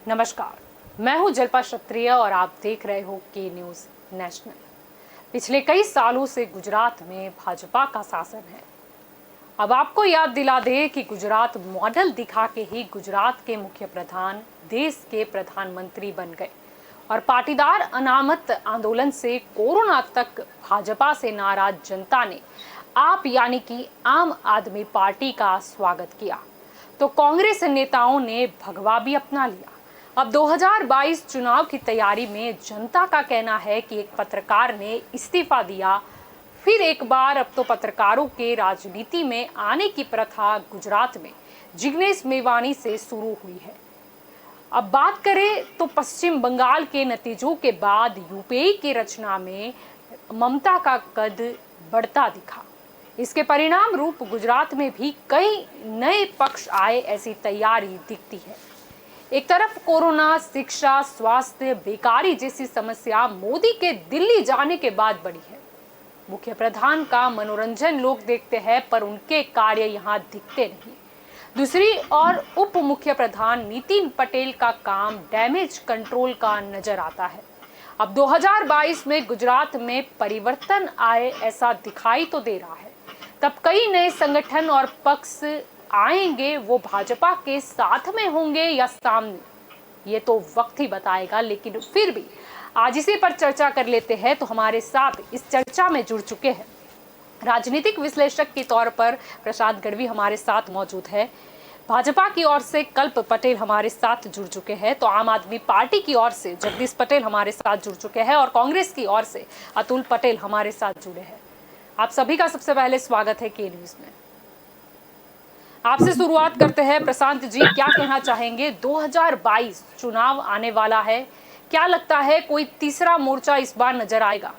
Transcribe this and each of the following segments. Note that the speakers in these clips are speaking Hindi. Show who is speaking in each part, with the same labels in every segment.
Speaker 1: नमस्कार, मैं हूं जल्पा क्षत्रिय और आप देख रहे हो के न्यूज नेशनल। पिछले कई सालों से गुजरात में भाजपा का शासन है। अब आपको याद दिला दे कि गुजरात मॉडल दिखा के ही गुजरात के मुख्य प्रधान देश के प्रधानमंत्री बन गए और पाटीदार अनामत आंदोलन से कोरोना तक भाजपा से नाराज जनता ने आप यानी कि आम आदमी पार्टी का स्वागत किया तो कांग्रेस नेताओं ने भगवा भी अपना लिया। अब 2022 चुनाव की तैयारी में जनता का कहना है कि एक पत्रकार ने इस्तीफा दिया, फिर एक बार अब तो पत्रकारों के राजनीति में आने की प्रथा गुजरात में जिग्नेश मेवानी से शुरू हुई है। अब बात करें तो पश्चिम बंगाल के नतीजों के बाद यूपीए की रचना में ममता का कद बढ़ता दिखा। इसके परिणाम रूप गुजरात में भी कई नए पक्ष आए, ऐसी तैयारी दिखती है। एक तरफ कोरोना, शिक्षा, स्वास्थ्य, बेकारी जैसी समस्या मोदी के दिल्ली जाने के बाद बढ़ी है। मुख्य प्रधान का मनोरंजन लोग देखते हैं पर उनके कार्य यहाँ दिखते नहीं। दूसरी ओर उप मुख्य प्रधान नितिन पटेल का काम डैमेज कंट्रोल का नजर आता है। अब 2022 में गुजरात में परिवर्तन आए ऐसा दिखाई तो दे रहा है। तब कई नए संगठन और पक्ष आएंगे, वो भाजपा के साथ में होंगे या सामने, ये तो वक्त ही बताएगा। लेकिन फिर भी आज इसी पर चर्चा कर लेते हैं। तो हमारे साथ इस चर्चा में जुड़ चुके हैं राजनीतिक विश्लेषक के तौर पर प्रशांत गढ़वी हमारे साथ मौजूद है। भाजपा की ओर से कल्प पटेल हमारे साथ जुड़ चुके हैं। तो आम आदमी पार्टी की ओर से जगदीश पटेल हमारे साथ जुड़ चुके हैं और कांग्रेस की ओर से अतुल पटेल हमारे साथ जुड़े हैं। आप सभी का सबसे पहले स्वागत है के न्यूज में। आपसे शुरुआत करते हैं। प्रशांत जी, क्या कहना चाहेंगे? 2022 चुनाव आने वाला है, क्या लगता है कोई तीसरा मोर्चा इस बार नजर आएगा?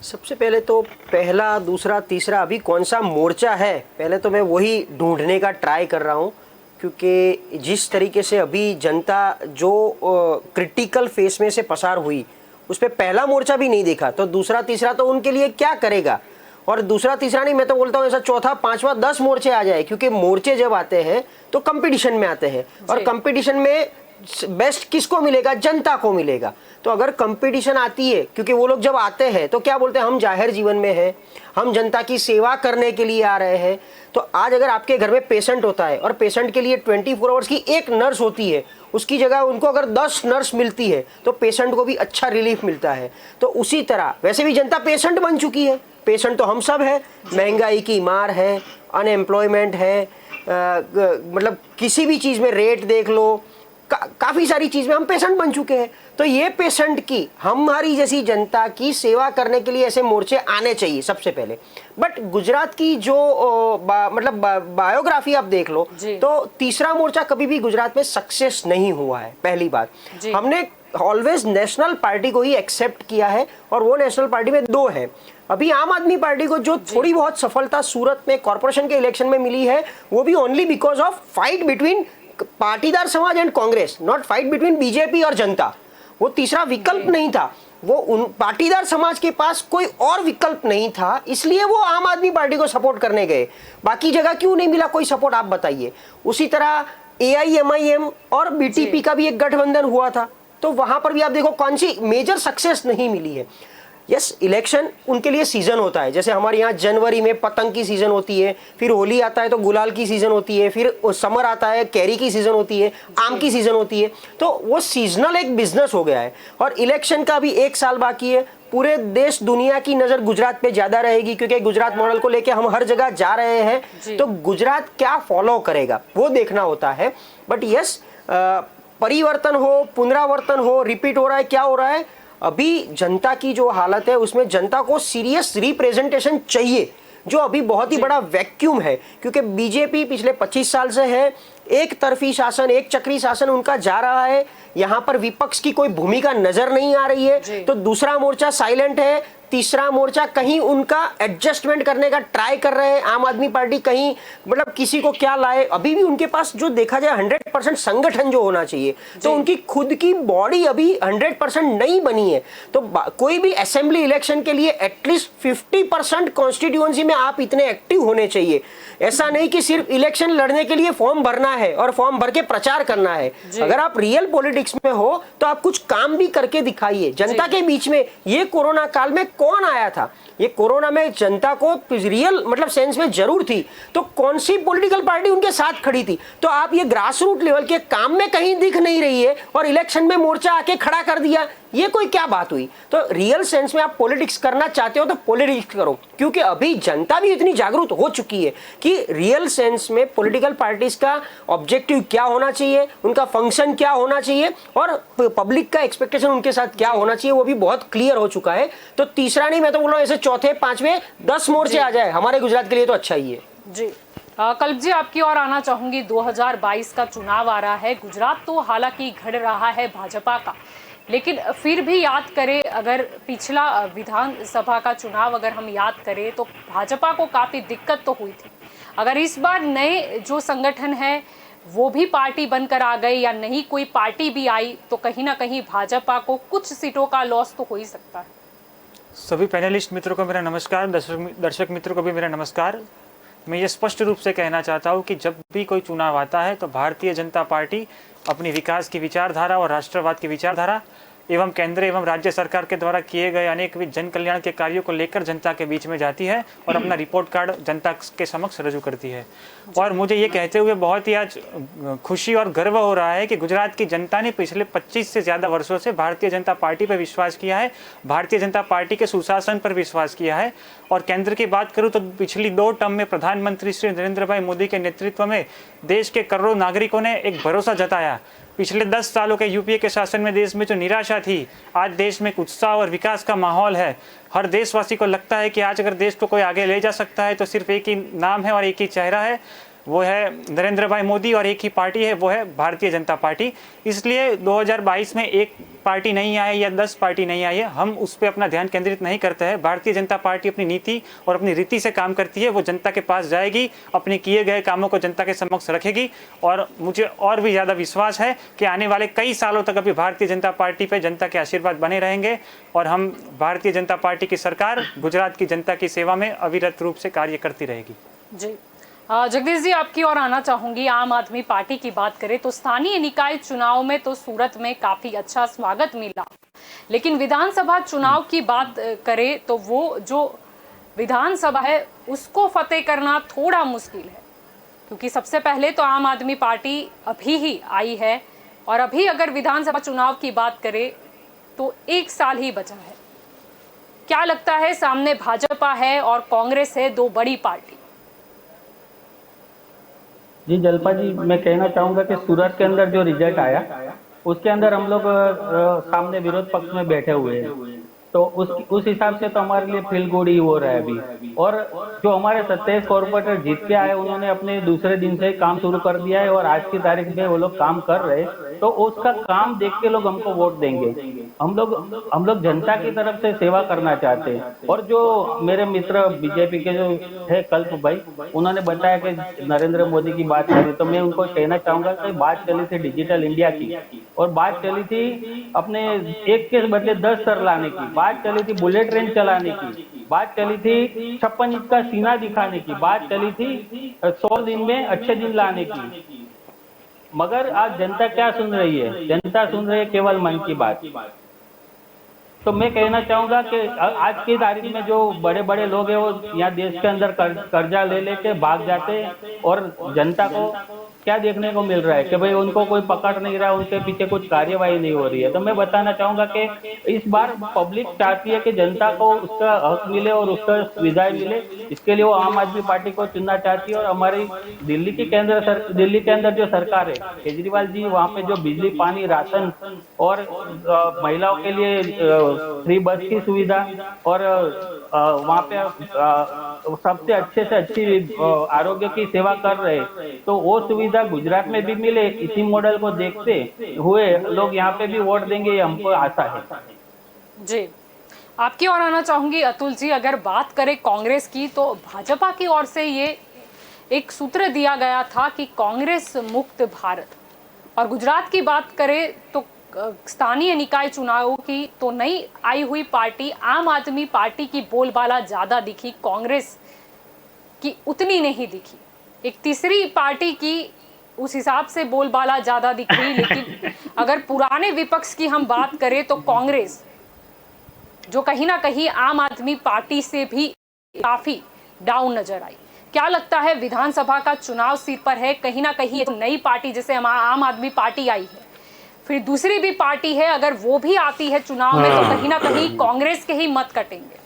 Speaker 2: सबसे पहले तो पहला, दूसरा, तीसरा अभी कौन सा मोर्चा है, पहले तो मैं वही ढूंढने का ट्राई कर रहा हूँ, क्योंकि जिस तरीके से अभी जनता जो क्रिटिकल फेस में से पसार हुई उस पर पहला मोर्चा भी नहीं देखा, तो दूसरा तीसरा तो उनके लिए क्या करेगा। और दूसरा तीसरा नहीं, मैं तो बोलता हूँ ऐसा चौथा, पांचवा, 10 मोर्चे आ जाए, क्योंकि मोर्चे जब आते हैं तो कंपटीशन में आते हैं और कंपटीशन में बेस्ट किसको मिलेगा? जनता को मिलेगा। तो अगर कंपटीशन आती है, क्योंकि वो लोग जब आते हैं तो क्या बोलते हैं, हम जाहिर जीवन में हैं, हम जनता की सेवा करने के लिए आ रहे हैं। तो आज अगर आपके घर में पेशेंट होता है और पेशेंट के लिए 24 आवर्स की एक नर्स होती है, उसकी जगह उनको अगर 10 नर्स मिलती है तो पेशेंट को भी अच्छा रिलीफ मिलता है। तो उसी तरह वैसे भी जनता पेशेंट बन चुकी है। पेशेंट तो हम सब है, महंगाई की मार है, अनएम्प्लॉयमेंट है, मतलब किसी भी चीज़ में रेट देख लो, काफ़ी सारी चीज़ में हम पेशेंट बन चुके हैं। तो ये पेशेंट की, हमारी जैसी जनता की सेवा करने के लिए ऐसे मोर्चे आने चाहिए सबसे पहले। बट गुजरात की जो बायोग्राफी आप देख लो तो तीसरा मोर्चा कभी भी गुजरात में सक्सेस नहीं हुआ है। पहली बात, हमने ऑलवेज नेशनल पार्टी को ही एक्सेप्ट किया है और वो नेशनल पार्टी में 2 है। अभी आम आदमी पार्टी को जो थोड़ी बहुत सफलता सूरत में कॉर्पोरेशन के इलेक्शन में मिली है, वो भी only because of fight between Patidar समाज and Congress, not fight between BJP और जनता। वो तीसरा विकल्प नहीं था, वो उन पाटीदार समाज के पास कोई और विकल्प नहीं था, इसलिए वो आम आदमी पार्टी को सपोर्ट करने गए। बाकी जगह क्यों नहीं मिला कोई सपोर्ट, आप बताइए। उसी तरह AIMIM और BTP का भी एक गठबंधन हुआ था, तो वहां पर भी आप देखो कौन सी मेजर सक्सेस नहीं मिली है। यस, इलेक्शन उनके लिए सीजन होता है, जैसे हमारे यहाँ जनवरी में पतंग की सीजन होती है, फिर होली आता है तो गुलाल की सीजन होती है, फिर समर आता है कैरी की सीजन होती है, आम की सीजन होती है। तो वो सीजनल एक बिजनेस हो गया है और इलेक्शन का भी 1 साल बाकी है। पूरे देश दुनिया की नजर गुजरात पे ज्यादा रहेगी, क्योंकि गुजरात मॉडल को लेके हम हर जगह जा रहे हैं, तो गुजरात क्या फॉलो करेगा वो देखना होता है। बट यस, परिवर्तन हो, पुनरावर्तन हो, रिपीट हो रहा है, क्या हो रहा है, अभी जनता की जो हालत है उसमें जनता को सीरियस रिप्रेजेंटेशन चाहिए, जो अभी बहुत ही बड़ा वैक्यूम है। क्योंकि बीजेपी पिछले 25 साल से है, एक तरफी शासन, एक चक्री शासन उनका जा रहा है, यहाँ पर विपक्ष की कोई भूमिका नजर नहीं आ रही है। तो दूसरा मोर्चा साइलेंट है, तीसरा मोर्चा कहीं उनका एडजस्टमेंट करने का ट्राई कर रहे हैं। आम आदमी पार्टी कहीं मतलब किसी को क्या लाए, अभी भी उनके पास जो देखा जाए 100% संगठन जो होना चाहिए, तो उनकी खुद की बॉडी अभी 100% नहीं बनी है। तो कोई भी असेंबली इलेक्शन के लिए एटलीस्ट 50% कॉन्स्टिट्यूएंसी में आप इतने एक्टिव होने चाहिए। ऐसा नहीं कि सिर्फ इलेक्शन लड़ने के लिए फॉर्म भरना है और फॉर्म भर के प्रचार करना है। अगर आप रियल पॉलिटिक्स में हो तो आप कुछ काम भी करके दिखाइए जनता के बीच में। ये कोरोना काल में कौन आया था? ये कोरोना में जनता को रियल मतलब सेंस में जरूर थी, तो कौन सी पॉलिटिकल पार्टी उनके साथ खड़ी थी? तो आप ये ग्रास रूट लेवल के काम में कहीं दिख नहीं रही है और इलेक्शन में मोर्चा आके खड़ा कर दिया, ये कोई क्या बात हुई? तो रियल सेंस में आप पॉलिटिक्स करना चाहते हो तो पॉलिटिक्स करो, क्योंकि अभी जनता भी इतनी जागरूक हो चुकी है कि रियल सेंस में पॉलिटिकल पार्टीज का ऑब्जेक्टिव क्या होना चाहिए, उनका फंक्शन क्या होना चाहिए और पब्लिक का एक्सपेक्टेशन उनके साथ क्या होना चाहिए, वो भी बहुत क्लियर हो चुका है। तो तीसरा नहीं, मैं तो बोल रहा हूँ ऐसे चौथे पांचवें 10 मोर्चे आ जाए हमारे गुजरात के लिए तो अच्छा ही है। जी
Speaker 1: कल्प जी, आपकी ओर आना चाहूंगी। 2022 का चुनाव आ रहा है। गुजरात तो हालांकि घड़ रहा है भाजपा का, लेकिन फिर भी याद करें, अगर पिछला विधानसभा का चुनाव अगर हम याद करें तो भाजपा को काफी दिक्कत तो हुई थी। अगर इस बार नए जो संगठन है वो भी पार्टी बनकर आ गए या नहीं कोई पार्टी भी आई, तो कहीं ना कहीं भाजपा को कुछ सीटों का लॉस तो हो ही सकता है।
Speaker 3: सभी पैनलिस्ट मित्रों को मेरा नमस्कार, दर्शक मित्रों को भी मेरा नमस्कार। मैं ये स्पष्ट रूप से कहना चाहता हूँ कि जब भी कोई चुनाव आता है तो भारतीय जनता पार्टी अपनी विकास की विचारधारा और राष्ट्रवाद की विचारधारा एवं केंद्र एवं राज्य सरकार के द्वारा किए गए अनेकविध जन कल्याण के कार्यों को लेकर जनता के बीच में जाती है और अपना रिपोर्ट कार्ड जनता के समक्ष रजू करती है। और मुझे ये कहते हुए बहुत ही आज खुशी और गर्व हो रहा है कि गुजरात की जनता ने पिछले 25 से ज़्यादा वर्षों से भारतीय जनता पार्टी पर विश्वास किया है, भारतीय जनता पार्टी के सुशासन पर विश्वास किया है। और केंद्र की बात करूँ तो पिछली 2 टर्म में प्रधानमंत्री श्री नरेंद्र भाई मोदी के नेतृत्व में देश के करोड़ों नागरिकों ने एक भरोसा जताया। पिछले 10 सालों के यूपीए के शासन में देश में जो निराशा थी, आज देश में उत्साह और विकास का माहौल है। हर देशवासी को लगता है कि आज अगर देश को कोई आगे ले जा सकता है तो सिर्फ एक ही नाम है और एक ही चेहरा है, वो है नरेंद्र भाई मोदी, और एक ही पार्टी है, वो है भारतीय जनता पार्टी। इसलिए 2022 में एक पार्टी नहीं आई या 10 पार्टी नहीं आई है, हम उस पर अपना ध्यान केंद्रित नहीं करते हैं। भारतीय जनता पार्टी अपनी नीति और अपनी रीति से काम करती है। वो जनता के पास जाएगी, अपने किए गए कामों को जनता के समक्ष रखेगी। और मुझे और भी ज़्यादा विश्वास है कि आने वाले कई सालों तक अभी भारतीय जनता पार्टी पर जनता के आशीर्वाद बने रहेंगे और हम भारतीय जनता पार्टी की सरकार गुजरात की जनता की सेवा में अविरत रूप से कार्य करती रहेगी।
Speaker 1: जी जगदीश जी, आपकी ओर आना चाहूंगी। आम आदमी पार्टी की बात करें तो स्थानीय निकाय चुनाव में तो सूरत में काफी अच्छा स्वागत मिला, लेकिन विधानसभा चुनाव की बात करें तो वो जो विधानसभा है उसको फतेह करना थोड़ा मुश्किल है, क्योंकि सबसे पहले तो आम आदमी पार्टी अभी ही आई है और अभी अगर विधानसभा चुनाव की बात करें तो 1 साल ही बचा है। क्या लगता है, सामने भाजपा है और कांग्रेस है, 2 बड़ी पार्टी।
Speaker 4: जी जल्पा जी, मैं कहना चाहूंगा कि सूरत के अंदर जो रिजल्ट आया उसके अंदर हम लोग सामने विरोध पक्ष में बैठे हुए हैं, तो उस हिसाब से तो हमारे लिए फील गुड ही हो रहा है अभी। और जो हमारे 27 कॉर्पोरेटर जीत के आए उन्होंने अपने दूसरे दिन से काम शुरू कर दिया है और आज की तारीख में वो लोग काम कर रहे, तो उसका काम देख के लोग हमको वोट देंगे। हम लोग जनता की तरफ से सेवा करना चाहते हैं। और जो मेरे मित्र बीजेपी के जो है कल्प भाई, उन्होंने बताया कि नरेंद्र मोदी की बात करी, तो मैं उनको कहना चाहूंगा कि बात चली थी डिजिटल इंडिया की, और बात चली थी अपने 1 के बदले 10 सर लाने की, बात चली थी बुलेट ट्रेन चलाने की, बात चली थी 56 इंच का सीना दिखाने की, बात चली थी 100 दिन में अच्छे दिन लाने की। मगर आज जनता क्या सुन रही है? जनता सुन रही है केवल मन की बात। तो मैं कहना चाहूंगा कि आज की तारीख में जो बड़े बड़े लोग हैं वो यहाँ देश के अंदर कर्जा ले लेके भाग जाते हैं और जनता को क्या देखने को मिल रहा है कि भाई उनको कोई पकड़ नहीं रहा, उनके पीछे कुछ कार्यवाही नहीं हो रही है। तो मैं बताना चाहूंगा कि इस बार पब्लिक चाहती है कि जनता को उसका हक मिले और उसका सुविधाएं मिले, इसके लिए वो आम आदमी पार्टी को चुनना चाहती है। और हमारी दिल्ली के अंदर जो सरकार है केजरीवाल जी, वहाँ पे जो बिजली पानी राशन और महिलाओं के लिए फ्री बस की सुविधा और वहाँ पे सबसे अच्छे से अच्छी आरोग्य की सेवा कर रहे, तो वो सुविधा गुजरात में भी मिले, इसी मॉडल को देखते हुए लोग यहाँ पे भी वोट देंगे, ये हमको आशा है।
Speaker 1: जी आपकी ओर आना चाहूंगी अतुल जी। अगर बात करें कांग्रेस की, तो भाजपा की ओर से ये एक सूत्र दिया गया था कि कांग्रेस मुक्त भारत, और गुजरात की बात करें तो स्थानीय निकाय चुनावों की तो नई आई हुई पार्टी आम आदमी पार्टी की बोलबाला ज्यादा दिखी, कांग्रेस की उतनी नहीं दिखी। एक तीसरी पार्टी की उस हिसाब से बोलबाला ज्यादा दिख रही, लेकिन अगर पुराने विपक्ष की हम बात करें तो कांग्रेस जो कहीं ना कहीं आम आदमी पार्टी से भी काफी डाउन नजर आई। क्या लगता है, विधानसभा का चुनाव सिर पर है, कहीं ना कहीं एक नई पार्टी जैसे आम आदमी पार्टी आई है, फिर दूसरी भी पार्टी है, अगर वो भी आती है चुनाव में तो कहीं ना कहीं कांग्रेस के ही मत कटेंगे।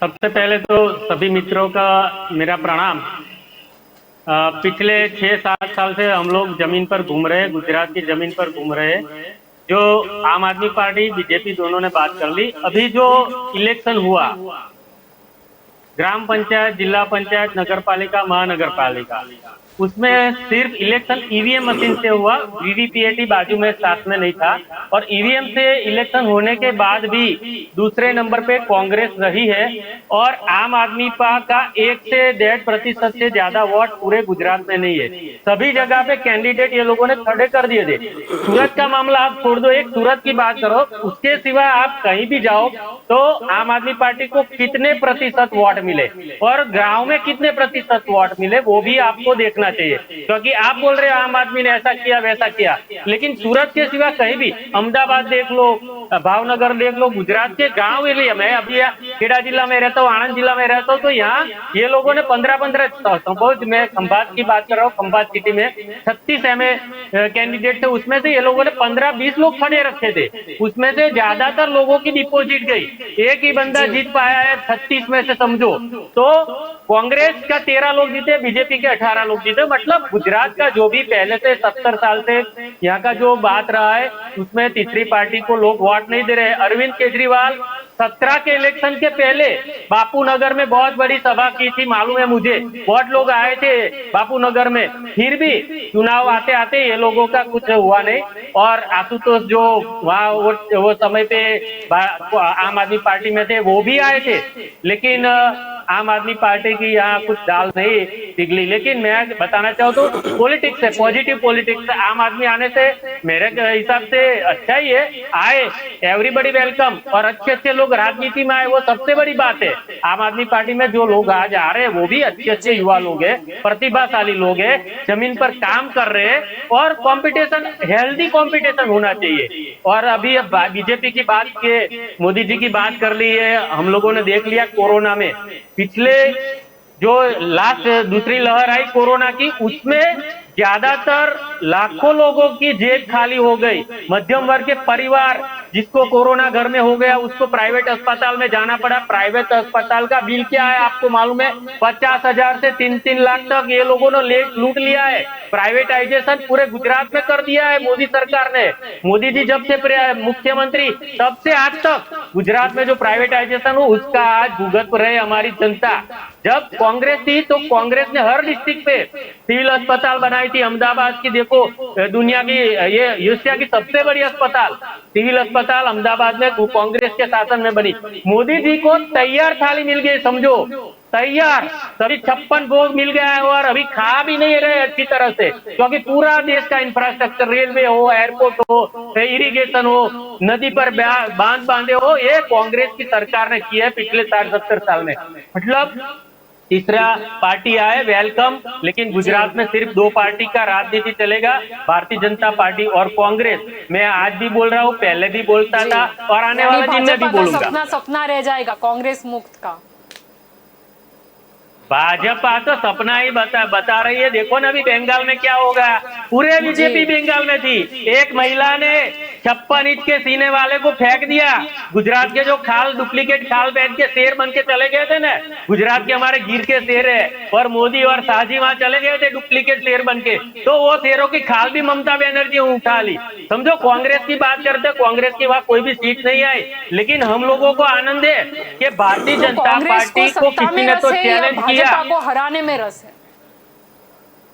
Speaker 4: सबसे पहले तो सभी मित्रों का मेरा प्रणाम। पिछले 6-7 साल से हम लोग जमीन पर घूम रहे हैं, गुजरात की जमीन पर घूम रहे हैं। जो आम आदमी पार्टी बीजेपी दोनों ने बात कर ली। अभी जो इलेक्शन हुआ, ग्राम पंचायत, जिला पंचायत, नगर पालिका, महानगर पालिका, उसमें सिर्फ इलेक्शन ईवीएम मशीन से हुआ, वीवीपीएटी बाजू में साथ में नहीं था। और ईवीएम से इलेक्शन होने के बाद भी दूसरे नंबर पे कांग्रेस रही है और आम आदमी का 1 से 1.5% से ज्यादा वोट पूरे गुजरात में नहीं है। सभी जगह पे कैंडिडेट ये लोगों ने खड़े कर दिए थे। सूरत का मामला आप छोड़ दो, एक सूरत की बात करो, उसके सिवा आप कहीं भी जाओ तो आम आदमी पार्टी को कितने प्रतिशत वोट मिले और गांव में कितने प्रतिशत वोट मिले वो भी आपको देखना चाहिए। क्योंकि आप बोल रहे हो आम आदमी ने ऐसा किया वैसा किया, लेकिन सूरत के सिवा कहीं भी, अहमदाबाद देख लो, भावनगर देख लो, गुजरात के गांव एरिया में, अभी खेड़ा जिला में रहता हूँ, आनंद जिला में रहता हूँ, तो यहाँ ये लोगों ने 15-15, सपोज मैं खंभात की बात कर रहा हूँ, खंभात सिटी में 36 कैंडिडेट थे, उसमें से ये लोगों ने 15-20 लोग खड़े रखे थे, उसमें से ज्यादातर लोगों की डिपोजिट गई, एक ही बंदा जीत पाया है 36 में से, समझो। तो कांग्रेस का 13 लोग जीते, बीजेपी के 18 लोग जीते। मतलब गुजरात का जो भी पहले से 70 साल से यहाँ का जो बात रहा है, उसमें तीसरी पार्टी को लोग वोट नहीं दे रहे। अरविंद केजरीवाल 17 के इलेक्शन के पहले बापू नगर में बहुत बड़ी सभा की थी, मालूम है मुझे, बहुत लोग आए थे बापू नगर में, फिर भी चुनाव आते आते ये लोगों का कुछ हुआ नहीं। और आशुतोष जो वहाँ वो समय पे आम आदमी पार्टी में थे वो भी आए थे, लेकिन आम आदमी पार्टी की यहाँ कुछ दाल नहीं पिघली। लेकिन मैं बताना चाहूँ तो पॉलिटिक्स है, पॉजिटिव पॉलिटिक्स है, आम आदमी आने से मेरे हिसाब से अच्छा ही है। आए, एवरीबडी वेलकम, और अच्छे अच्छे लोग राजनीति में आए, वो सबसे बड़ी बात है। आम आदमी पार्टी में जो लोग आज आ रहे हैं वो भी अच्छे अच्छे युवा लोग हैं, प्रतिभाशाली लोग हैं, जमीन पर काम कर रहे हैं, और कंपटीशन, हेल्दी कंपटीशन होना चाहिए। और अभी बीजेपी की बात के, मोदी जी की बात कर ली है, हम लोगों ने देख लिया कोरोना में, पिछले जो लास्ट दूसरी लहर आई कोरोना की, उसमें ज्यादातर लाखों लोगों की जेब खाली हो गई। मध्यम वर्ग के परिवार, जिसको कोरोना घर में हो गया, उसको प्राइवेट अस्पताल में जाना पड़ा। प्राइवेट अस्पताल का बिल क्या है आपको मालूम है? 50,000 से 3-3 लाख तक ये लोगों ने लूट लिया है। प्राइवेटाइजेशन पूरे गुजरात में कर दिया है मोदी सरकार ने। मोदी जी जब से मुख्यमंत्री, तब से आज तक गुजरात में जो प्राइवेटाइजेशन हो उसका आज भुगत रहे हमारी जनता। जब कांग्रेस थी तो कांग्रेस ने हर डिस्ट्रिक्ट पे सिविल अस्पताल बनाई थी। अहमदाबाद की देखो, दुनिया की, ये एशिया की सबसे बड़ी अस्पताल, सिविल अस्पताल अहमदाबाद में कांग्रेस के शासन में बनी। मोदी जी को तैयार थाली मिल गई, समझो, तैयार, सभी 56 भोग मिल गया है, और अभी खा भी नहीं रहे अच्छी तरह से, क्योंकि पूरा देश का इंफ्रास्ट्रक्चर, रेलवे हो, एयरपोर्ट हो, इरिगेशन हो, नदी पर बांध बांधे हो, ये कांग्रेस की सरकार ने किया है पिछले 60-70 साल में। मतलब तीसरा पार्टी आए, वेलकम, लेकिन गुजरात में सिर्फ 2 पार्टी का राजनीति चलेगा, भारतीय जनता पार्टी और कांग्रेस। मैं आज भी बोल रहा हूँ, पहले भी बोलता था और आने वाले दिन में भी बोलूंगा।
Speaker 1: सपना रह जाएगा कांग्रेस मुक्त का।
Speaker 4: भाजपा तो सपना ही बता रही है। देखो ना अभी बंगाल में क्या होगा, पूरे बीजेपी बंगाल में थी, एक महिला ने 56 इंच के सीने वाले को फेंक दिया। गुजरात के जो खाल, डुप्लीकेट खाल पहन के शेर बन के चले गए थे ना, गुजरात के हमारे गिर के शेर है, और मोदी और शाहजी वहां चले गए थे डुप्लीकेट शेर बन के, तो वो शेरों की खाल भी ममता बनर्जी उठा ली। समझो, कांग्रेस की बात करते, कांग्रेस की वहां कोई भी सीट नहीं आई, लेकिन हम लोगों को आनंद है कि भारतीय जनता पार्टी को किसी ने तो चैलेंज किया,
Speaker 1: भाजपा को हराने में रस है।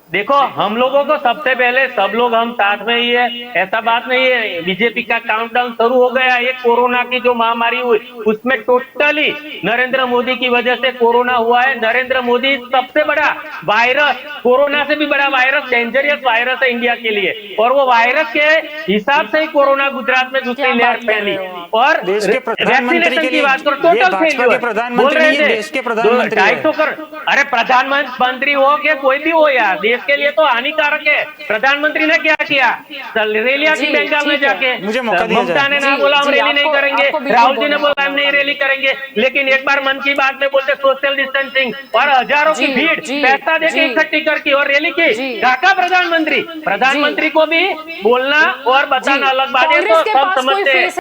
Speaker 5: देखो, हम लोगों को सबसे पहले सब लोग हम साथ में ही है, ऐसा बात नहीं है। बीजेपी का काउंटडाउन शुरू हो गया। ये कोरोना की जो महामारी हुई उसमें टोटली नरेंद्र मोदी की वजह से कोरोना हुआ है। नरेंद्र मोदी सबसे बड़ा वायरस, कोरोना से भी बड़ा वायरस, डेंजरियस वायरस है इंडिया के लिए, और वो वायरस के हिसाब से ही कोरोना गुजरात में दूसरी लहर फैली। और
Speaker 3: देश के प्रधानमंत्री के
Speaker 5: की
Speaker 3: लिए
Speaker 5: बात करो,
Speaker 3: ये
Speaker 5: टोटल
Speaker 3: भाजपा के
Speaker 5: फेल्यूर।
Speaker 3: प्रधानमंत्री
Speaker 5: बोल रहे
Speaker 3: नहीं,
Speaker 5: थे
Speaker 3: देश के प्रधानमंत्री
Speaker 5: 250 करोड़। अरे प्रधानमंत्री हो के कोई भी हो यार, देश के लिए तो हानिकारक है। प्रधानमंत्री ने क्या किया? रैलियां की बंगाल में जाके।
Speaker 3: मुझे मौका दिया जाए।
Speaker 5: ममता ने ना बोला हम रैली नहीं करेंगे, राहुल जी ने बोला हम नहीं रैली करेंगे, लेकिन एक बार मन की बात में बोलते सोशल डिस्टेंसिंग और हजारों की भीड़ पैसा देके इकट्ठी करके और रैली की। ढाका प्रधानमंत्री को भी बोलना और बताना अलग बात है, तो सब समझते हैं।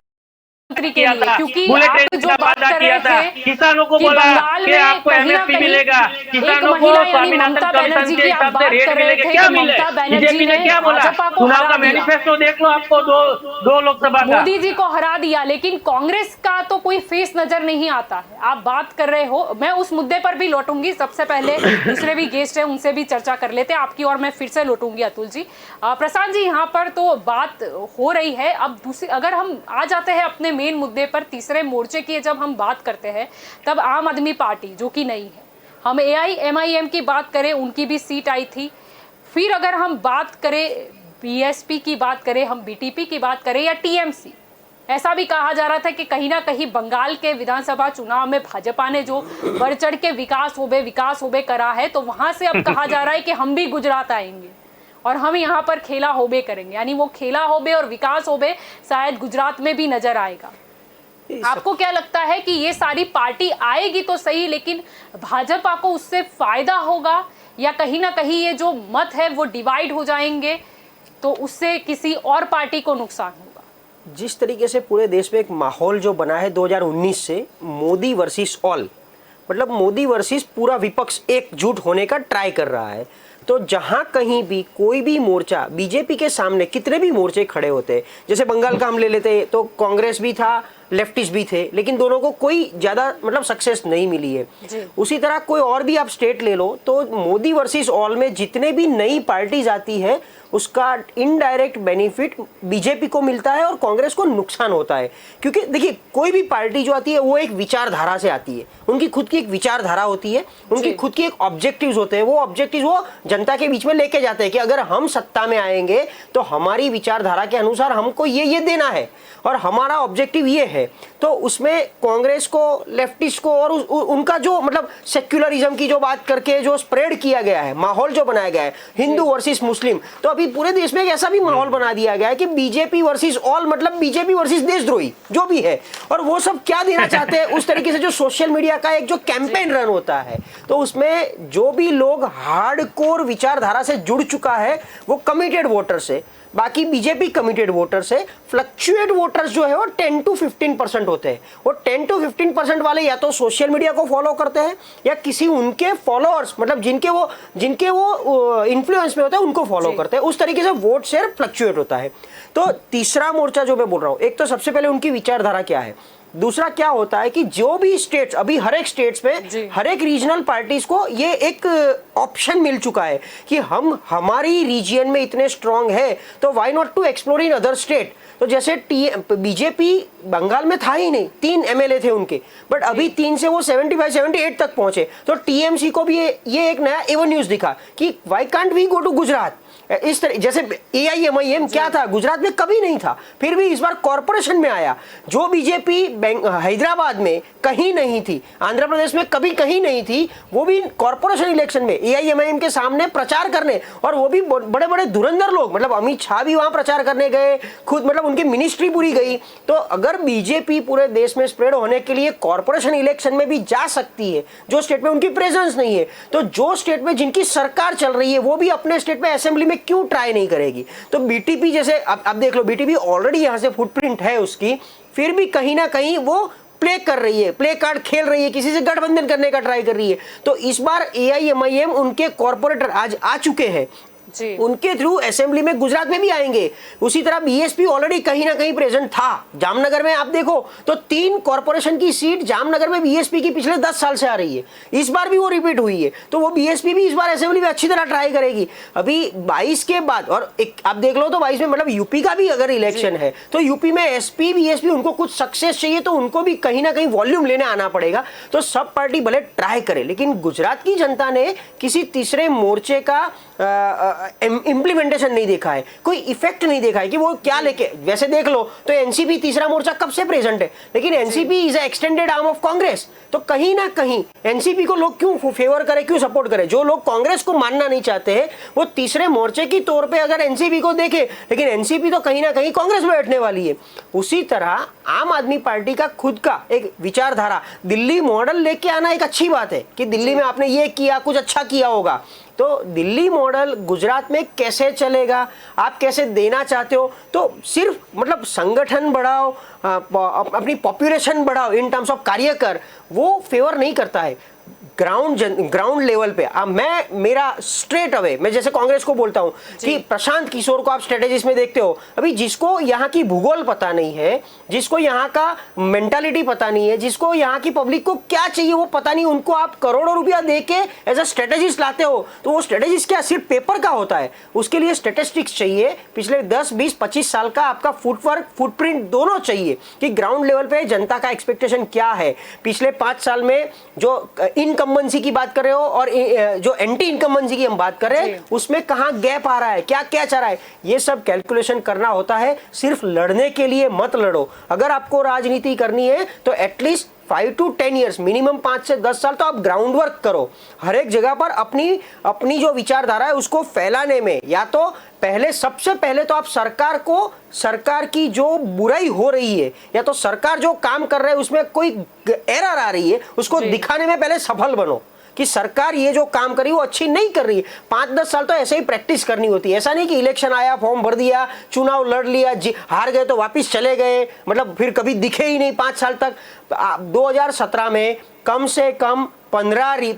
Speaker 1: किया था, क्योंकि
Speaker 5: बुलेट
Speaker 1: आप
Speaker 5: ट्रेन
Speaker 1: जो
Speaker 5: का
Speaker 1: बात
Speaker 5: वादा
Speaker 1: कर
Speaker 5: किया
Speaker 1: रहे
Speaker 5: था,
Speaker 1: थे
Speaker 5: किसानों को
Speaker 1: कि
Speaker 5: बोला
Speaker 1: बंगाल
Speaker 5: कि
Speaker 1: में
Speaker 5: आपको
Speaker 1: कहीं ना
Speaker 5: एमएसपी
Speaker 1: कहीं
Speaker 5: मिलेगा,
Speaker 1: एक
Speaker 5: किसानों को
Speaker 1: महिला यानी
Speaker 5: स्वामीनाथन
Speaker 1: ममता
Speaker 5: कमीशन
Speaker 1: बनर्जी
Speaker 5: के
Speaker 1: की आप
Speaker 5: हिसाब से
Speaker 1: बात
Speaker 5: रेट
Speaker 1: कर रहे
Speaker 5: मिलेगा।
Speaker 1: थे
Speaker 5: क्या
Speaker 1: कि
Speaker 5: मिले?
Speaker 1: ममता बनर्जी
Speaker 5: बीजेपी ने
Speaker 1: ने
Speaker 5: क्या बोला?
Speaker 1: भाजपा को
Speaker 5: चुनाव
Speaker 1: हरा
Speaker 5: का
Speaker 1: दिया।
Speaker 5: मैनिफेस्टो देख लो, आपको दो लोकसभा का।
Speaker 1: मोदी जी को हरा दिया, लेकिन कांग्रेस का तो कोई फेस नजर नहीं आता है। आप बात कर रहे हो, मैं उस मुद्दे पर भी लौटूंगी। सबसे पहले दूसरे भी गेस्ट हैं, उनसे भी चर्चा कर लेते हैं आपकी, और मैं फिर से लौटूंगी अतुल जी। प्रशांत जी, यहाँ पर तो बात हो रही है। अब दूसरी, अगर हम आ जाते हैं अपने मेन मुद्दे पर, तीसरे मोर्चे की जब हम बात करते हैं, तब आम आदमी पार्टी जो कि नहीं है, हम AIMIM की बात करें, उनकी भी सीट आई थी। फिर अगर हम बात करें BSP की बात करें, हम BTP की बात करें या TMC, ऐसा भी कहा जा रहा था कि कहीं ना कहीं बंगाल के विधानसभा चुनाव में भाजपा ने जो बढ़ चढ़ के विकास होबे करा है, तो वहां से अब कहा जा रहा है कि हम भी गुजरात आएंगे और हम यहाँ पर खेला होबे करेंगे। यानी वो खेला होबे और विकास होबे शायद गुजरात में भी नजर आएगा। आपको क्या लगता है कि ये सारी पार्टी आएगी तो सही, लेकिन भाजपा को उससे फायदा होगा, या कहीं ना कहीं ये जो मत है वो डिवाइड हो जाएंगे तो उससे किसी और पार्टी को नुकसान होगा?
Speaker 2: जिस तरीके से पूरे देश में एक माहौल जो बना है 2019 से, मोदी वर्सेस ऑल, मतलब मोदी वर्सेस पूरा विपक्ष एकजुट होने का ट्राई कर रहा है। तो जहां कहीं भी कोई भी मोर्चा, बीजेपी के सामने कितने भी मोर्चे खड़े होते, जैसे बंगाल का हम ले लेते तो कांग्रेस भी था, लेफ्टिस्ट भी थे, लेकिन दोनों को कोई ज्यादा मतलब सक्सेस नहीं मिली है। उसी तरह कोई और भी आप स्टेट ले लो, तो मोदी वर्सेस ऑल में जितने भी नई पार्टीज आती है उसका इनडायरेक्ट बेनिफिट बीजेपी को मिलता है और कांग्रेस को नुकसान होता है। क्योंकि देखिए, कोई भी पार्टी जो आती है वो एक विचारधारा से आती है, उनकी खुद की एक विचारधारा होती है, उनकी खुद की एक ऑब्जेक्टिव्स होते हैं। वो ऑब्जेक्टिव्स वो जनता के बीच में लेके जाते हैं कि अगर हम सत्ता में आएंगे तो हमारी विचारधारा के अनुसार हमको ये देना है और हमारा ऑब्जेक्टिव ये है। तो उसमें कांग्रेस को, लेफ्टिस्ट को और उनका जो मतलब सेक्युलरिज्म की जो बात करके जो स्प्रेड किया गया है, माहौल जो बनाया गया है हिंदू वर्सेस मुस्लिम, तो अभी पूरे देश में एक ऐसा भी माहौल बना दिया गया है कि बीजेपी वर्सेस ऑल, मतलब बीजेपी वर्सेस देशद्रोही जो भी है, और वो सब क्या देना चाहते हैं उस तरीके से जो सोशल मीडिया का एक जो कैंपेन रन होता है, तो उसमें जो भी लोग हार्डकोर विचारधारा से जुड़ चुका है वो कमिटेड वोटर्स है। बाकी बीजेपी कमिटेड वोटर्स है। फ्लक्चुएट वोटर्स जो है वो 10 to 15% होते हैं। वो 10 to 15% वाले या तो सोशल मीडिया को फॉलो करते हैं या किसी उनके फॉलोअर्स, मतलब जिनके वो इन्फ्लुएंस में होते हैं उनको फॉलो करते हैं। उस तरीके से वोट शेयर फ्लक्चुएट होता है। तो तीसरा मोर्चा जो मैं बोल रहा हूँ, एक तो सबसे पहले उनकी विचारधारा क्या है, दूसरा क्या होता है कि जो भी स्टेट्स, अभी हर एक स्टेट्स में हर एक रीजनल पार्टीज को ये एक ऑप्शन मिल चुका है कि हम हमारी रीजन में इतने स्ट्रांग है तो why not to explore in other state. तो जैसे बीजेपी बंगाल में था ही नहीं, 3 MLA थे उनके, बट अभी 3 से वो 75-78 तक पहुंचे। तो TMC को भी ये एक नया एवेन्यूज दिखा कि why can't we go to Gujarat. इस तरह जैसे AIMIM क्या था, गुजरात में कभी नहीं था, फिर भी इस बार कॉर्पोरेशन में आया। जो बीजेपी हैदराबाद में कहीं नहीं थी, आंध्र प्रदेश में कभी कहीं नहीं थी, वो भी कॉर्पोरेशन इलेक्शन में AIMIM के सामने प्रचार करने, और वो भी बड़े बड़े धुरंधर लोग, मतलब अमित शाह भी वहां प्रचार करने गए खुद, मतलब उनकी मिनिस्ट्री पूरी गई। तो अगर बीजेपी पूरे देश में स्प्रेड होने के लिए कॉर्पोरेशन इलेक्शन में भी जा सकती है, जो स्टेट में उनकी प्रेजेंस नहीं है, तो जो स्टेट में जिनकी सरकार चल रही है वो भी अपने स्टेट में असेंबली में क्यों ट्राई नहीं करेगी। तो BTP जैसे अब देख लो, BTP ऑलरेडी यहां से फुटप्रिंट है उसकी, फिर भी कहीं ना कहीं वो प्ले कर रही है, प्ले कार्ड खेल रही है, किसी से गठबंधन करने का ट्राई कर रही है। तो इस बार AIMIM उनके कॉर्पोरेटर आज आ चुके हैं
Speaker 1: जी।
Speaker 2: उनके थ्रू असेंबली में गुजरात में भी आएंगे। उसी तरह बीएसपी ऑलरेडी कहीं ना कहीं प्रेजेंट था। जामनगर में आप देखो तो 3 कॉर्पोरेशन की सीट जामनगर में बीएसपी की पिछले 10 साल से आ रही है, इस बार भी वो रिपीट हुई है। तो वो बीएसपी भी इस बार असेंबली में अच्छी तरह ट्राई करेगी। अभी 22 के बाद, और एक आप देख लो तो 22 में मतलब यूपी का भी अगर इलेक्शन है तो यूपी में एसपी बीएसपी उनको कुछ सक्सेस चाहिए, तो उनको भी कहीं ना कहीं वॉल्यूम लेने आना पड़ेगा। तो सब पार्टी भले ट्राई करे, लेकिन गुजरात की जनता ने किसी तीसरे मोर्चे का इम्प्लीमेंटेशन नहीं देखा है, कोई इफेक्ट नहीं देखा है कि वो क्या लेके। वैसे देख लो तो एनसीपी तीसरा मोर्चा कब से प्रेजेंट है, लेकिन NCP is extended arm of Congress. तो कहीं ना कहीं एनसीपी को लोग क्यों फेवर करे, क्यों सपोर्ट करे? जो लोग कांग्रेस को मानना नहीं चाहते हैं वो तीसरे मोर्चे की तौर पे अगर एनसीपी को देखे, लेकिन एनसीपी तो कहीं ना कहीं कांग्रेस में बैठने वाली है। उसी तरह आम आदमी पार्टी का खुद का एक विचारधारा, दिल्ली मॉडल लेके आना एक अच्छी बात है कि दिल्ली में आपने ये किया, कुछ अच्छा किया होगा। तो दिल्ली मॉडल गुजरात में कैसे चलेगा, आप कैसे देना चाहते हो? तो सिर्फ मतलब संगठन बढ़ाओ, अपनी पॉपुलेशन बढ़ाओ इन टर्म्स ऑफ कार्यकर, वो फेवर नहीं करता है ग्राउंड लेवल पे। मेरा स्ट्रेट अवे मैं जैसे कांग्रेस को बोलता हूं कि प्रशांत किशोर को आप स्ट्रेटेजिस्ट में देखते हो, अभी जिसको यहाँ की भूगोल पता नहीं है, जिसको यहाँ का मेंटालिटी पता नहीं है, जिसको यहाँ की पब्लिक को क्या चाहिए वो पता नहीं, उनको आप करोड़ों रुपया दे के एज अ स्ट्रेटेजिस्ट लाते हो। तो वो स्ट्रेटेजिस्ट क्या सिर्फ पेपर का होता है? उसके लिए स्टेटिस्टिक्स चाहिए, पिछले 10, 20, 25 साल का आपका फुटवर्क, फुटप्रिंट दोनों चाहिए कि ग्राउंड लेवल पे जनता का एक्सपेक्टेशन क्या है। पिछले 5 साल में जो इनकम्बेंसी की बात कर रहे हो और जो एंटी इनकम्बेंसी की हम बात कर रहे हैं, उसमें कहां गैप आ रहा है, क्या क्या चाह रहा है, ये सब कैलकुलेशन करना होता है। सिर्फ लड़ने के लिए मत लड़ो। अगर आपको राजनीति करनी है तो एटलीस्ट 5 to 10 ईयर्स, मिनिमम 5 से 10 साल तो आप ग्राउंड वर्क करो। हर एक जगह पर अपनी जो विचारधारा है उसको फैलाने में, या तो पहले सबसे पहले तो आप सरकार की जो बुराई हो रही है या तो सरकार जो काम कर रहे है उसमें कोई एरर आ रही है, उसको दिखाने में पहले सफल बनो कि सरकार ये जो काम करी वो अच्छी नहीं कर रही है। 5-10 साल तो ऐसे ही प्रैक्टिस करनी होती है। ऐसा नहीं कि इलेक्शन आया, फॉर्म भर दिया, चुनाव लड़ लिया, हार गए तो वापस चले गए, मतलब फिर कभी दिखे ही नहीं 5 साल तक। 2017 में कम से कम 15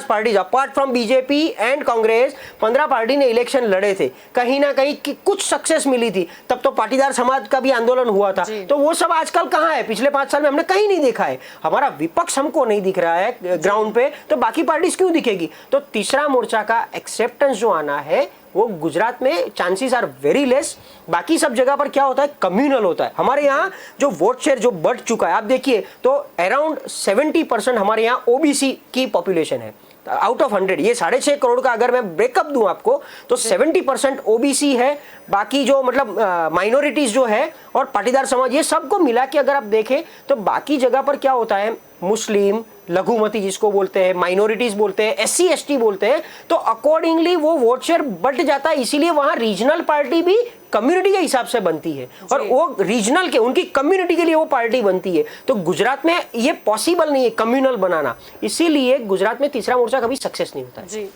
Speaker 2: parties apart from BJP and Congress, 15 party ने इलेक्शन लड़े थे। कहीं ना कहीं कुछ सक्सेस मिली थी। तब तो पाटीदार समाज का भी आंदोलन हुआ था। तो वो सब आजकल कहाँ है? पिछले 5 साल में हमने कहीं नहीं देखा है। हमारा विपक्ष हमको नहीं दिख रहा है ग्राउंड पे, तो बाकी पार्टीज क्यों दिखेगी? तो तीसरा मोर्चा का एक्सेप्टेंस जो आना है वो गुजरात में चांसेस आर वेरी लेस। बाकी सब जगह पर क्या होता है? कम्युनल होता है। हमारे यहाँ जो वोट शेयर जो बढ़ चुका है, आप देखिए तो अराउंड 70% हमारे यहाँ ओबीसी की पॉपुलेशन है आउट ऑफ 100। ये 6.5 करोड़ का अगर मैं ब्रेकअप दूं आपको तो 70% ओबीसी है। बाकी जो मतलब माइनॉरिटीज जो है और पाटीदार समाज, ये सबको मिला के अगर आप देखें तो बाकी जगह पर क्या होता है? मुस्लिम, लघुमती जिसको बोलते हैं, माइनॉरिटीज बोलते हैं, SC ST बोलते हैं, तो अकॉर्डिंगली वो वोट शेयर बढ़ जाता है। इसीलिए वहां रीजनल पार्टी भी कम्युनिटी के हिसाब से बनती है और वो रीजनल के उनकी कम्युनिटी के लिए वो पार्टी बनती है। तो गुजरात में ये पॉसिबल नहीं है कम्युनल बनाना, इसीलिए गुजरात में तीसरा मोर्चा कभी सक्सेस नहीं होता है।
Speaker 1: जी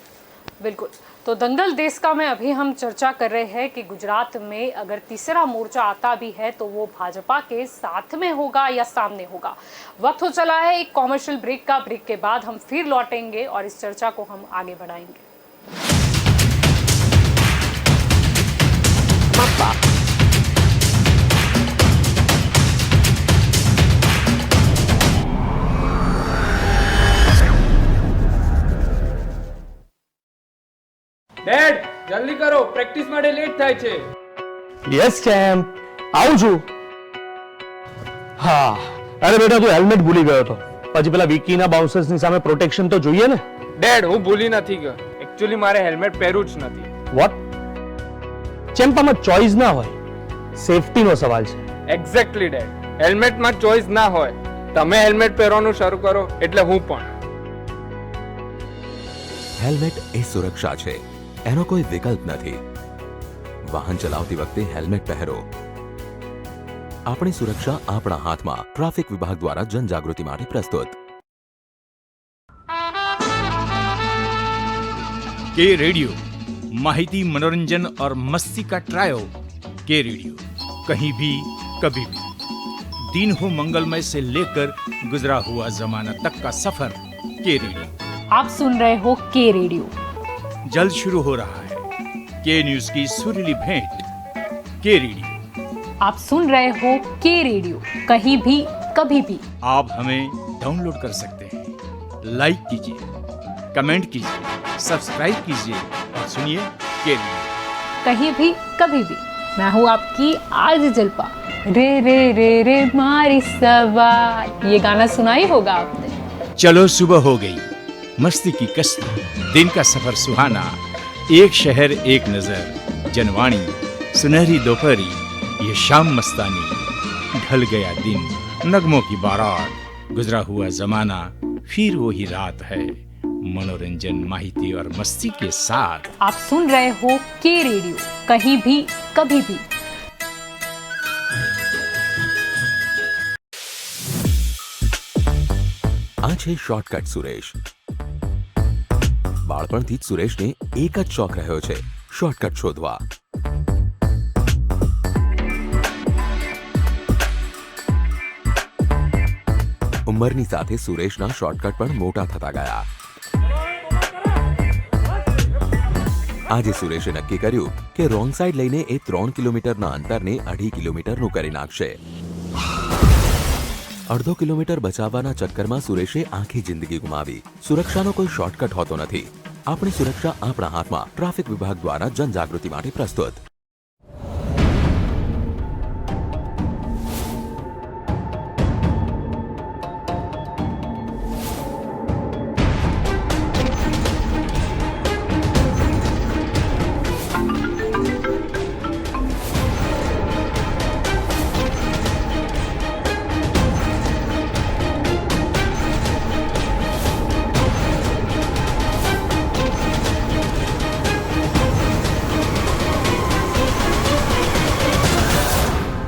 Speaker 1: बिल्कुल। तो दंगल देश का में अभी हम चर्चा कर रहे हैं कि गुजरात में अगर तीसरा मोर्चा आता भी है तो वो भाजपा के साथ में होगा या सामने होगा। वक्त हो चला है एक कॉमर्शियल ब्रेक का। ब्रेक के बाद हम फिर लौटेंगे और इस चर्चा को हम आगे बढ़ाएंगे।
Speaker 6: ડેડ જલ્દી કરો, પ્રેક્ટિસ માટે લેટ થાય છે.
Speaker 7: યસ ચેમ્પ, આવું છું. હા, અરે બેટા તું હેલ્મેટ ભૂલી ગયો હતો. પછી પેલા વિકીના બાઉન્સર્સની સામે પ્રોટેક્શન તો જોઈએ ને.
Speaker 6: ડેડ હું ભૂલી નથી ગયો. એક્ચ્યુઅલી મારે હેલ્મેટ પહેરવું જ નથી.
Speaker 7: વોટ? ચેમ્પ આમાં ચોઇસ ના હોય, સેફટીનો સવાલ છે.
Speaker 6: એક્ઝેક્ટલી ડેડ, હેલ્મેટમાં ચોઇસ ના હોય. તમે હેલ્મેટ પહેરવાનું શરૂ કરો એટલે હું પણ.
Speaker 8: હેલ્મેટ એ સુરક્ષા છે, એનો કોઈ વિકલ્પ નથી. વાહન ચલાવતી વખતે હેલ્મેટ પહેરો. આપણી સુરક્ષા આપણા હાથમાં. ટ્રાફિક વિભાગ દ્વારા જનજાગૃતિ માટે પ્રસ્તુત.
Speaker 9: के रेडियो, माहिती, मनोरंजन और मस्ती का ट्रायो. के रेडियो, कहीं भी कभी भी. दिन हो मंगलमय से लेकर गुजरा हुआ जमाना तक का सफर. के रेडियो
Speaker 1: आप सुन रहे हो के रेडियो.
Speaker 9: जल्द शुरू हो रहा है के न्यूज की सुरीली भेंट के रेडियो।
Speaker 1: आप सुन रहे हो के रेडियो, कहीं भी कभी भी।
Speaker 9: आप हमें डाउनलोड कर सकते हैं, लाइक कीजिए, कमेंट कीजिए, सब्सक्राइब कीजिए और सुनिए के रेडियो,
Speaker 1: कहीं भी कभी भी। मैं हूँ आपकी आज जलपा। रे रे रे रे मारी सवार, ये गाना सुना ही होगा आपने।
Speaker 9: चलो सुबह हो गई, मस्ती की कश्ती, दिन का सफर सुहाना, एक शहर एक नजर, जनवाणी, सुनहरी दोपहरी, ये शाम मस्तानी, ढल गया दिन, नगमों की बारात, गुजरा हुआ जमाना, फिर वही रात है, मनोरंजन, माहिती और मस्ती के साथ।
Speaker 1: आप सुन रहे हो के रेडियो, कहीं भी कभी भी।
Speaker 8: આ છે શોર્ટકટ સુરેશ. બાળપણથી જ સુરેશને એક જ શોખ રહ્યો છે, શોર્ટકટ શોધવા. ઉંમરની સાથે સુરેશના શોર્ટકટ પણ મોટા થતા ગયા. આજે સુરેશે નક્કી કર્યું કે રોંગ સાઈડ લઈને એ 3 કિલોમીટરના અંતરને 2.5 કિલોમીટરનું કરી નાખશે. 1/2 કિલોમીટર બચાવવાના ચક્કરમાં સુરેશે આખી જિંદગી ગુમાવી. સુરક્ષાનો કોઈ શોર્ટકટ હોતો નથી. આપણી સુરક્ષા આપણા હાથમાં. ટ્રાફિક વિભાગ દ્વારા જનજાગૃતિ માટે પ્રસ્તુત.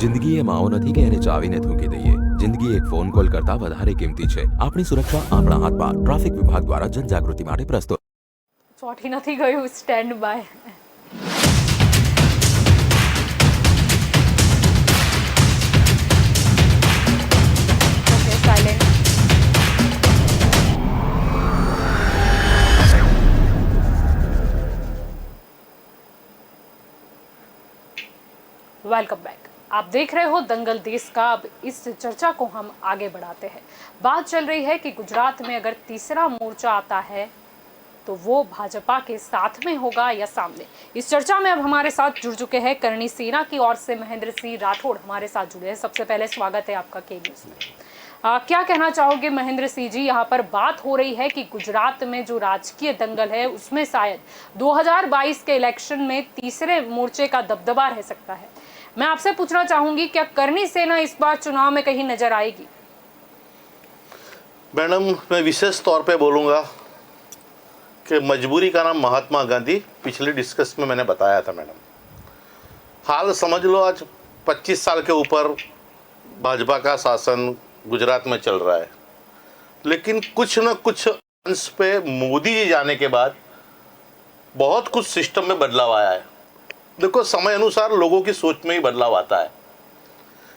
Speaker 8: જિંદગી એ માઓ નથી કે એને ચાવીને થૂંકી દઈએ. જિંદગી એક ફોન કોલ કરતા વધારે કિંમતી છે. આપણી સુરક્ષા આપણા હાથમાં. ટ્રાફિક વિભાગ દ્વારા જનજાગૃતિ માટે પ્રસ્તુત.
Speaker 1: ચોટી નથી ગયું, stand by. Okay, silent. Welcome back. आप देख रहे हो दंगल देश का। अब इस चर्चा को हम आगे बढ़ाते हैं। बात चल रही है कि गुजरात में अगर तीसरा मोर्चा आता है तो वो भाजपा के साथ में होगा या सामने। इस चर्चा में अब हमारे साथ जुड़ चुके हैं करणी सेना की ओर से महेंद्र सिंह राठौड़ हमारे साथ जुड़े हैं। सबसे पहले स्वागत है आपका के न्यूज़ में। क्या कहना चाहोगे महेंद्र सिंह जी? यहाँ पर बात हो रही है कि गुजरात में जो राजकीय दंगल है उसमें शायद 2022 के इलेक्शन में तीसरे मोर्चे का दबदबा रह सकता है। मैं आपसे पूछना चाहूंगी, क्या करणी सेना इस बार चुनाव में कहीं नजर आएगी?
Speaker 10: मैडम, मैं विशेष तौर पे बोलूँगा कि मजबूरी का नाम महात्मा गांधी पिछले डिस्कस में मैंने बताया था मैडम। हाल समझ लो आज 25 साल के ऊपर भाजपा का शासन गुजरात में चल रहा है, लेकिन कुछ न कुछ अंश पे मोदी जी जाने के बाद बहुत कुछ सिस्टम में बदलाव आया है। देखो, समय अनुसार लोगों की सोच में ही बदलाव आता है।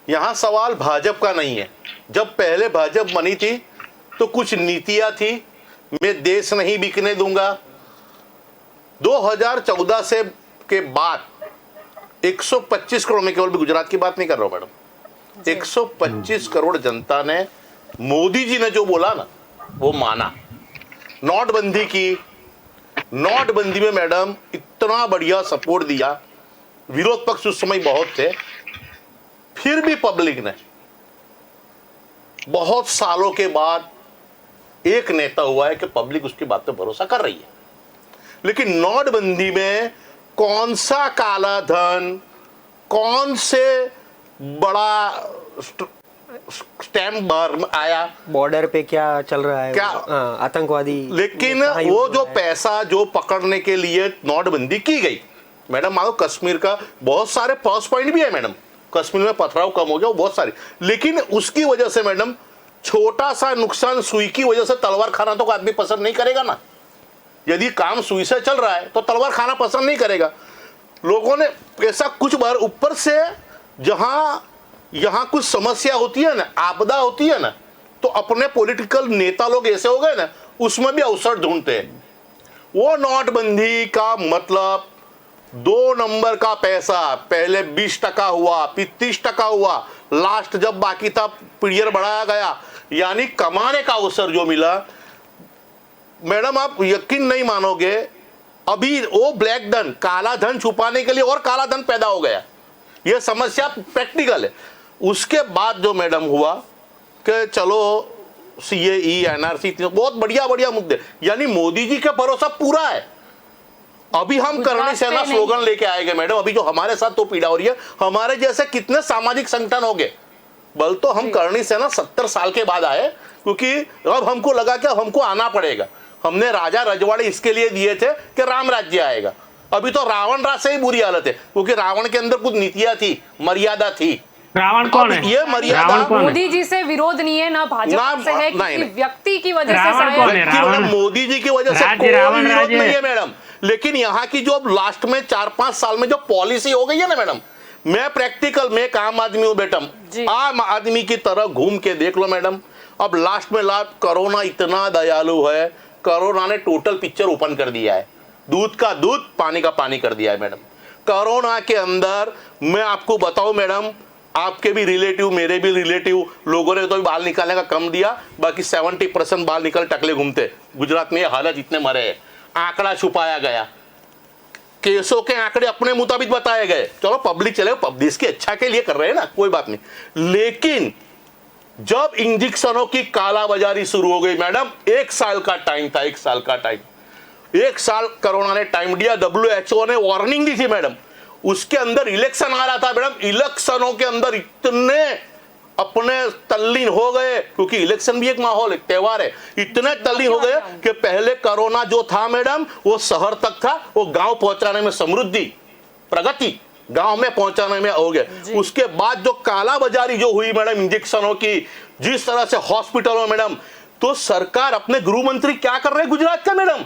Speaker 10: यहाँ सवाल भाजपा का नहीं है। जब पहले भाजपा बनी थी तो कुछ नीतियाँ थी, मैं देश नहीं बिकने दूंगा। 2014 से के बाद 125 करोड़, में केवल भी गुजरात की बात नहीं कर रहा हूँ मैडम, 125 करोड़ जनता ने मोदी जी ने जो बोला ना वो माना। नोटबंदी की, नोटबंदी में मैडम इतना बढ़िया सपोर्ट दिया, विरोध पक्ष उस समय बहुत थे, फिर भी पब्लिक ने बहुत सालों के बाद एक नेता हुआ है कि पब्लिक उसकी बात पे भरोसा कर रही है। लेकिन नोटबंदी में कौन सा काला धन, कौन से बड़ा स्टैम्प बार आया,
Speaker 2: बॉर्डर पे क्या चल रहा है,
Speaker 10: क्या
Speaker 2: आतंकवादी,
Speaker 10: लेकिन वो जो पैसा जो पकड़ने के लिए नोटबंदी की गई मैडम, मानो कश्मीर का बहुत सारे प्लस पॉइंट भी है मैडम। कश्मीर में पथराव कम हो गया, वो बहुत सारी, लेकिन उसकी वजह से मैडम छोटा सा नुकसान सुई की वजह से तलवार खाना तो आदमी पसंद नहीं करेगा ना। यदि काम सुई से चल रहा है तो तलवार खाना पसंद नहीं करेगा। लोगों ने ऐसा कुछ बार ऊपर से जहां यहाँ कुछ समस्या होती है ना, आपदा होती है ना, तो अपने पॉलिटिकल नेता लोग ऐसे हो गए ना, उसमें भी अवसर ढूंढते हैं। वो नोटबंदी का मतलब 2 नंबर का पैसा पहले 20% हुआ, फिर 30% हुआ, लास्ट जब बाकी था पीरियड बढ़ाया गया, यानी कमाने का अवसर जो मिला मैडम, आप यकीन नहीं मानोगे, अभी वो ब्लैक धन, काला धन छुपाने के लिए और काला धन पैदा हो गया। ये समस्या प्रैक्टिकल है। उसके बाद जो मैडम हुआ कि चलो CAE NRC बहुत बढ़िया बढ़िया मुद्दे, यानी मोदी जी का भरोसा पूरा है। अभी हम करनी सेना स्लोगन लेके आएंगे मैडम, अभी जो हमारे साथ तो पीड़ा हो रही है, हमारे जैसे कितने सामाजिक संगठन हो गए। बल तो हम करनी सेना 70 साल के बाद आए, क्योंकि अब हमको लगा कि हमको आना पड़ेगा। हमने राजा रजवाड़े इसके लिए दिए थे कि राम राज्य आएगा। अभी तो रावण राज से ही बुरी हालत है, क्योंकि रावण के अंदर कुछ नीतियां थी, मर्यादा थी।
Speaker 5: रावण कौन है?
Speaker 10: ये मर्यादा
Speaker 1: मोदी जी से विरोध नहीं है, ना भाजपा से है, किसी व्यक्ति की वजह से
Speaker 10: मैडम, मोदी जी की वजह से कोई विरोध नहीं है मैडम। लेकिन यहाँ की जो लास्ट में 4-5 साल में जो पॉलिसी हो गई है ना मैडम, मैं प्रैक्टिकल में एक आम आदमी हूँ बेटम, आम आदमी की तरह घूम के देख लो मैडम। अब लास्ट में कोरोना इतना दयालु है, कोरोना ने टोटल पिक्चर ओपन कर दिया है, दूध का दूध पानी का पानी कर दिया है मैडम। कोरोना के अंदर मैं आपको बताऊं मैडम, आपके भी रिलेटिव मेरे भी रिलेटिव लोगों ने तो बाल निकालने का कम दिया, बाकी 70% बाल निकल टकले घूमते। गुजरात में ये हालत, इतने मरे हैं, आंकड़ा छुपाया गया, केसों के आंकड़े अपने मुताबिक बताए गए। चलो पब्लिक चले, देश की अच्छा के लिए कर रहे हैं ना, कोई बात नहीं। लेकिन जब इंजेक्शनों की कालाबाजारी शुरू हो गई मैडम, 1 साल का टाइम था, 1 साल का टाइम, 1 साल कोरोना ने टाइम दिया, WHO ने वार्निंग दी थी मैडम। उसके अंदर इलेक्शन आ रहा था मैडम, इलेक्शनों के अंदर इतने अपने तल्लीन हो गए, क्योंकि इलेक्शन भी एक माहौल, एक त्योहार है, इतने तल्लीन हो गए कि पहले कोरोना जो था मैडम वो शहर तक था, वो गांव पहुंचाने में समृद्धि प्रगति गांव में पहुंचाने में हो गए। उसके बाद जो कालाबाजारी जो हुई मैडम इंजेक्शनों की, जिस तरह से हॉस्पिटलों मैडम, तो सरकार अपने गृह मंत्री क्या कर रहे हैं गुजरात का मैडम,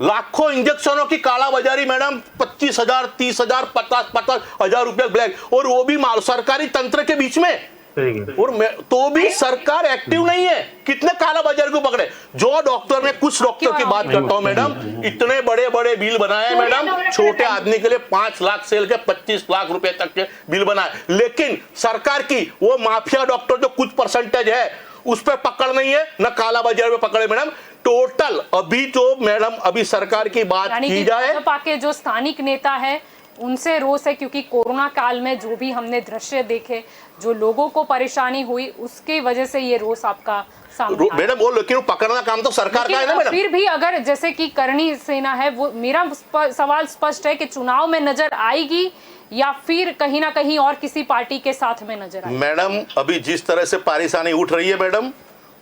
Speaker 10: लाखों इंजेक्शनों की कालाबाजारी मैडम, 25,000 30,000 50,000 रुपए ब्लैक, और वो भी सरकारी तंत्र के बीच में, और तो भी सरकार एक्टिव नहीं है। कितने कालाबाजारी को पकड़े? जो डॉक्टर ने, कुछ डॉक्टर की बात करता हूं मैडम, इतने बड़े बड़े बिल बनाए मैडम, छोटे आदमी के लिए 5 लाख से लेकर 25 लाख रुपए तक के बिल बनाए, लेकिन सरकार की वो माफिया डॉक्टर जो कुछ परसेंटेज है उस पर पकड़ नहीं है, न कालाबाजारी में पकड़े मैडम। टोटल अभी जो मैडम अभी सरकार की बात की जाए,
Speaker 1: भाजपा के जो स्थानिक नेता है उनसे रोष है, क्योंकि कोरोना काल में जो भी हमने दृश्य देखे, जो लोगों को परेशानी हुई, उसकी वजह से ये रोष आपका सामने
Speaker 10: मैडम। वो लेकिन पकड़ना काम तो सरकार का है ना मैडम।
Speaker 1: फिर भी अगर जैसे कि करनी सेना है, वो मेरा सवाल स्पष्ट है कि चुनाव में नजर आएगी या फिर कहीं ना कहीं और किसी पार्टी के साथ में नजर आएगी? मैडम
Speaker 10: अभी जिस तरह से परेशानी उठ रही है मैडम,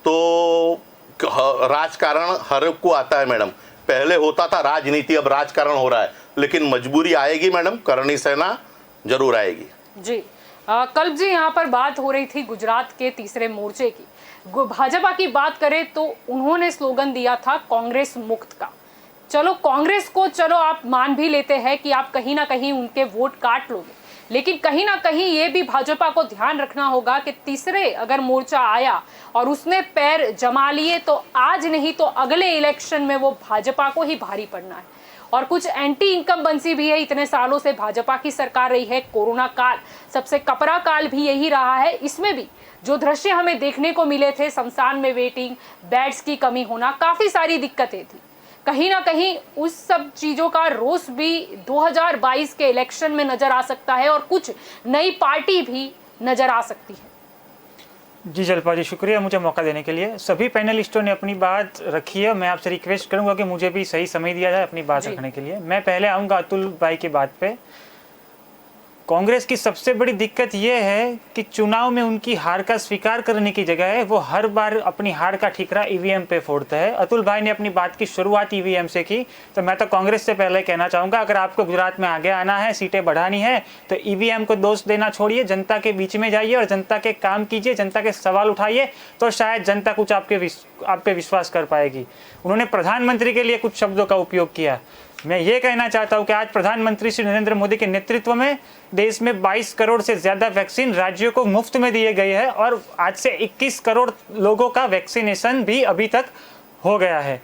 Speaker 10: तो राजकारण हर को आता है मैडम। पहले होता था राजनीति, अब राजकारण हो रहा है, लेकिन मजबूरी आएगी मैडम, करनी सेना जरूर आएगी।
Speaker 1: जी कल्प जी, यहाँ पर बात हो रही थी गुजरात के तीसरे मोर्चे की। भाजपा की बात करें तो उन्होंने स्लोगन दिया था कांग्रेस मुक्त का। चलो कांग्रेस को चलो आप मान भी लेते हैं कि आप कहीं ना कहीं उनके वोट काट लोगे, लेकिन कहीं ना कहीं ये भी भाजपा को ध्यान रखना होगा कि तीसरे अगर मोर्चा आया और उसने पैर जमा लिए तो आज नहीं तो अगले इलेक्शन में वो भाजपा को ही भारी पड़ना है। और कुछ एंटी इनकम्बेंसी भी है, इतने सालों से भाजपा की सरकार रही है, कोरोना काल सबसे कपरा काल भी यही रहा है। इसमें भी जो दृश्य हमें देखने को मिले थे, शमशान में वेटिंग, बेड्स की कमी होना, काफी सारी दिक्कतें थी। कहीं ना कहीं उस सब चीजों का रोष भी 2022 के इलेक्शन में नजर आ सकता है और कुछ नई पार्टी भी नजर आ सकती है।
Speaker 3: जी जलपा जी, शुक्रिया मुझे मौका देने के लिए। सभी पैनलिस्टों ने अपनी बात रखी है, मैं आपसे रिक्वेस्ट करूंगा कि मुझे भी सही समय दिया जाए अपनी बात रखने के लिए। मैं पहले आऊंगा अतुल भाई की बात पे। कांग्रेस की सबसे बड़ी दिक्कत यह है कि चुनाव में उनकी हार का स्वीकार करने की जगह है वो हर बार अपनी हार का ठिकरा ईवीएम पे फोड़ता है। अतुल भाई ने अपनी बात की शुरुआत ईवीएम से की, तो मैं तो कांग्रेस से पहले कहना चाहूँगा, अगर आपको गुजरात में आगे आना है, सीटें बढ़ानी है, तो ईवीएम को दोष देना छोड़िए, जनता के बीच में जाइए और जनता के काम कीजिए, जनता के सवाल उठाइए, तो शायद जनता कुछ आप पे विश्वास कर पाएगी। उन्होंने प्रधानमंत्री के लिए कुछ शब्दों का उपयोग किया। मैं ये कहना चाहता हूं कि आज प्रधानमंत्री श्री नरेंद्र मोदी के नेतृत्व में देश में 22 करोड़ से ज्यादा वैक्सीन राज्यों को मुफ्त में दिए गए हैं और आज से 21 करोड़ लोगों का वैक्सीनेशन भी अभी तक हो गया है।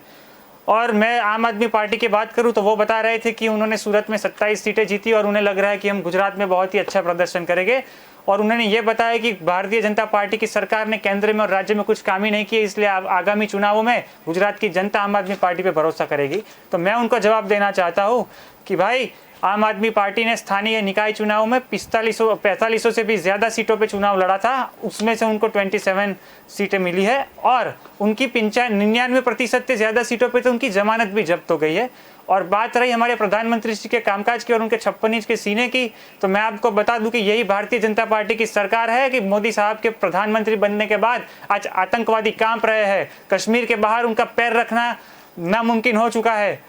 Speaker 3: और मैं आम आदमी पार्टी की बात करूं तो वो बता रहे थे कि उन्होंने सूरत में 27 सीटें जीती और उन्हें लग रहा है कि हम गुजरात में बहुत ही अच्छा प्रदर्शन करेंगे। और उन्होंने ये बताया कि भारतीय जनता पार्टी की सरकार ने केंद्र में और राज्य में कुछ काम ही नहीं किए, इसलिए आगामी चुनावों में गुजरात की जनता आम आदमी पार्टी पे भरोसा करेगी। तो मैं उनको जवाब देना चाहता हूँ कि भाई, आम आदमी पार्टी ने स्थानीय निकाय चुनाव में 4500 से भी ज़्यादा सीटों पे चुनाव लड़ा था, उसमें से उनको 27 सीटें मिली है और उनकी 99% से ज़्यादा सीटों पे तो उनकी जमानत भी जब्त हो गई है। और बात रही हमारे प्रधानमंत्री जी के कामकाज की और उनके 56 इंच के सीने की, तो मैं आपको बता दूं कि यही भारतीय जनता पार्टी की सरकार है कि मोदी साहब के प्रधानमंत्री बनने के बाद आज आतंकवादी कांप रहे हैं, कश्मीर के बाहर उनका पैर रखना नामुमकिन हो चुका है।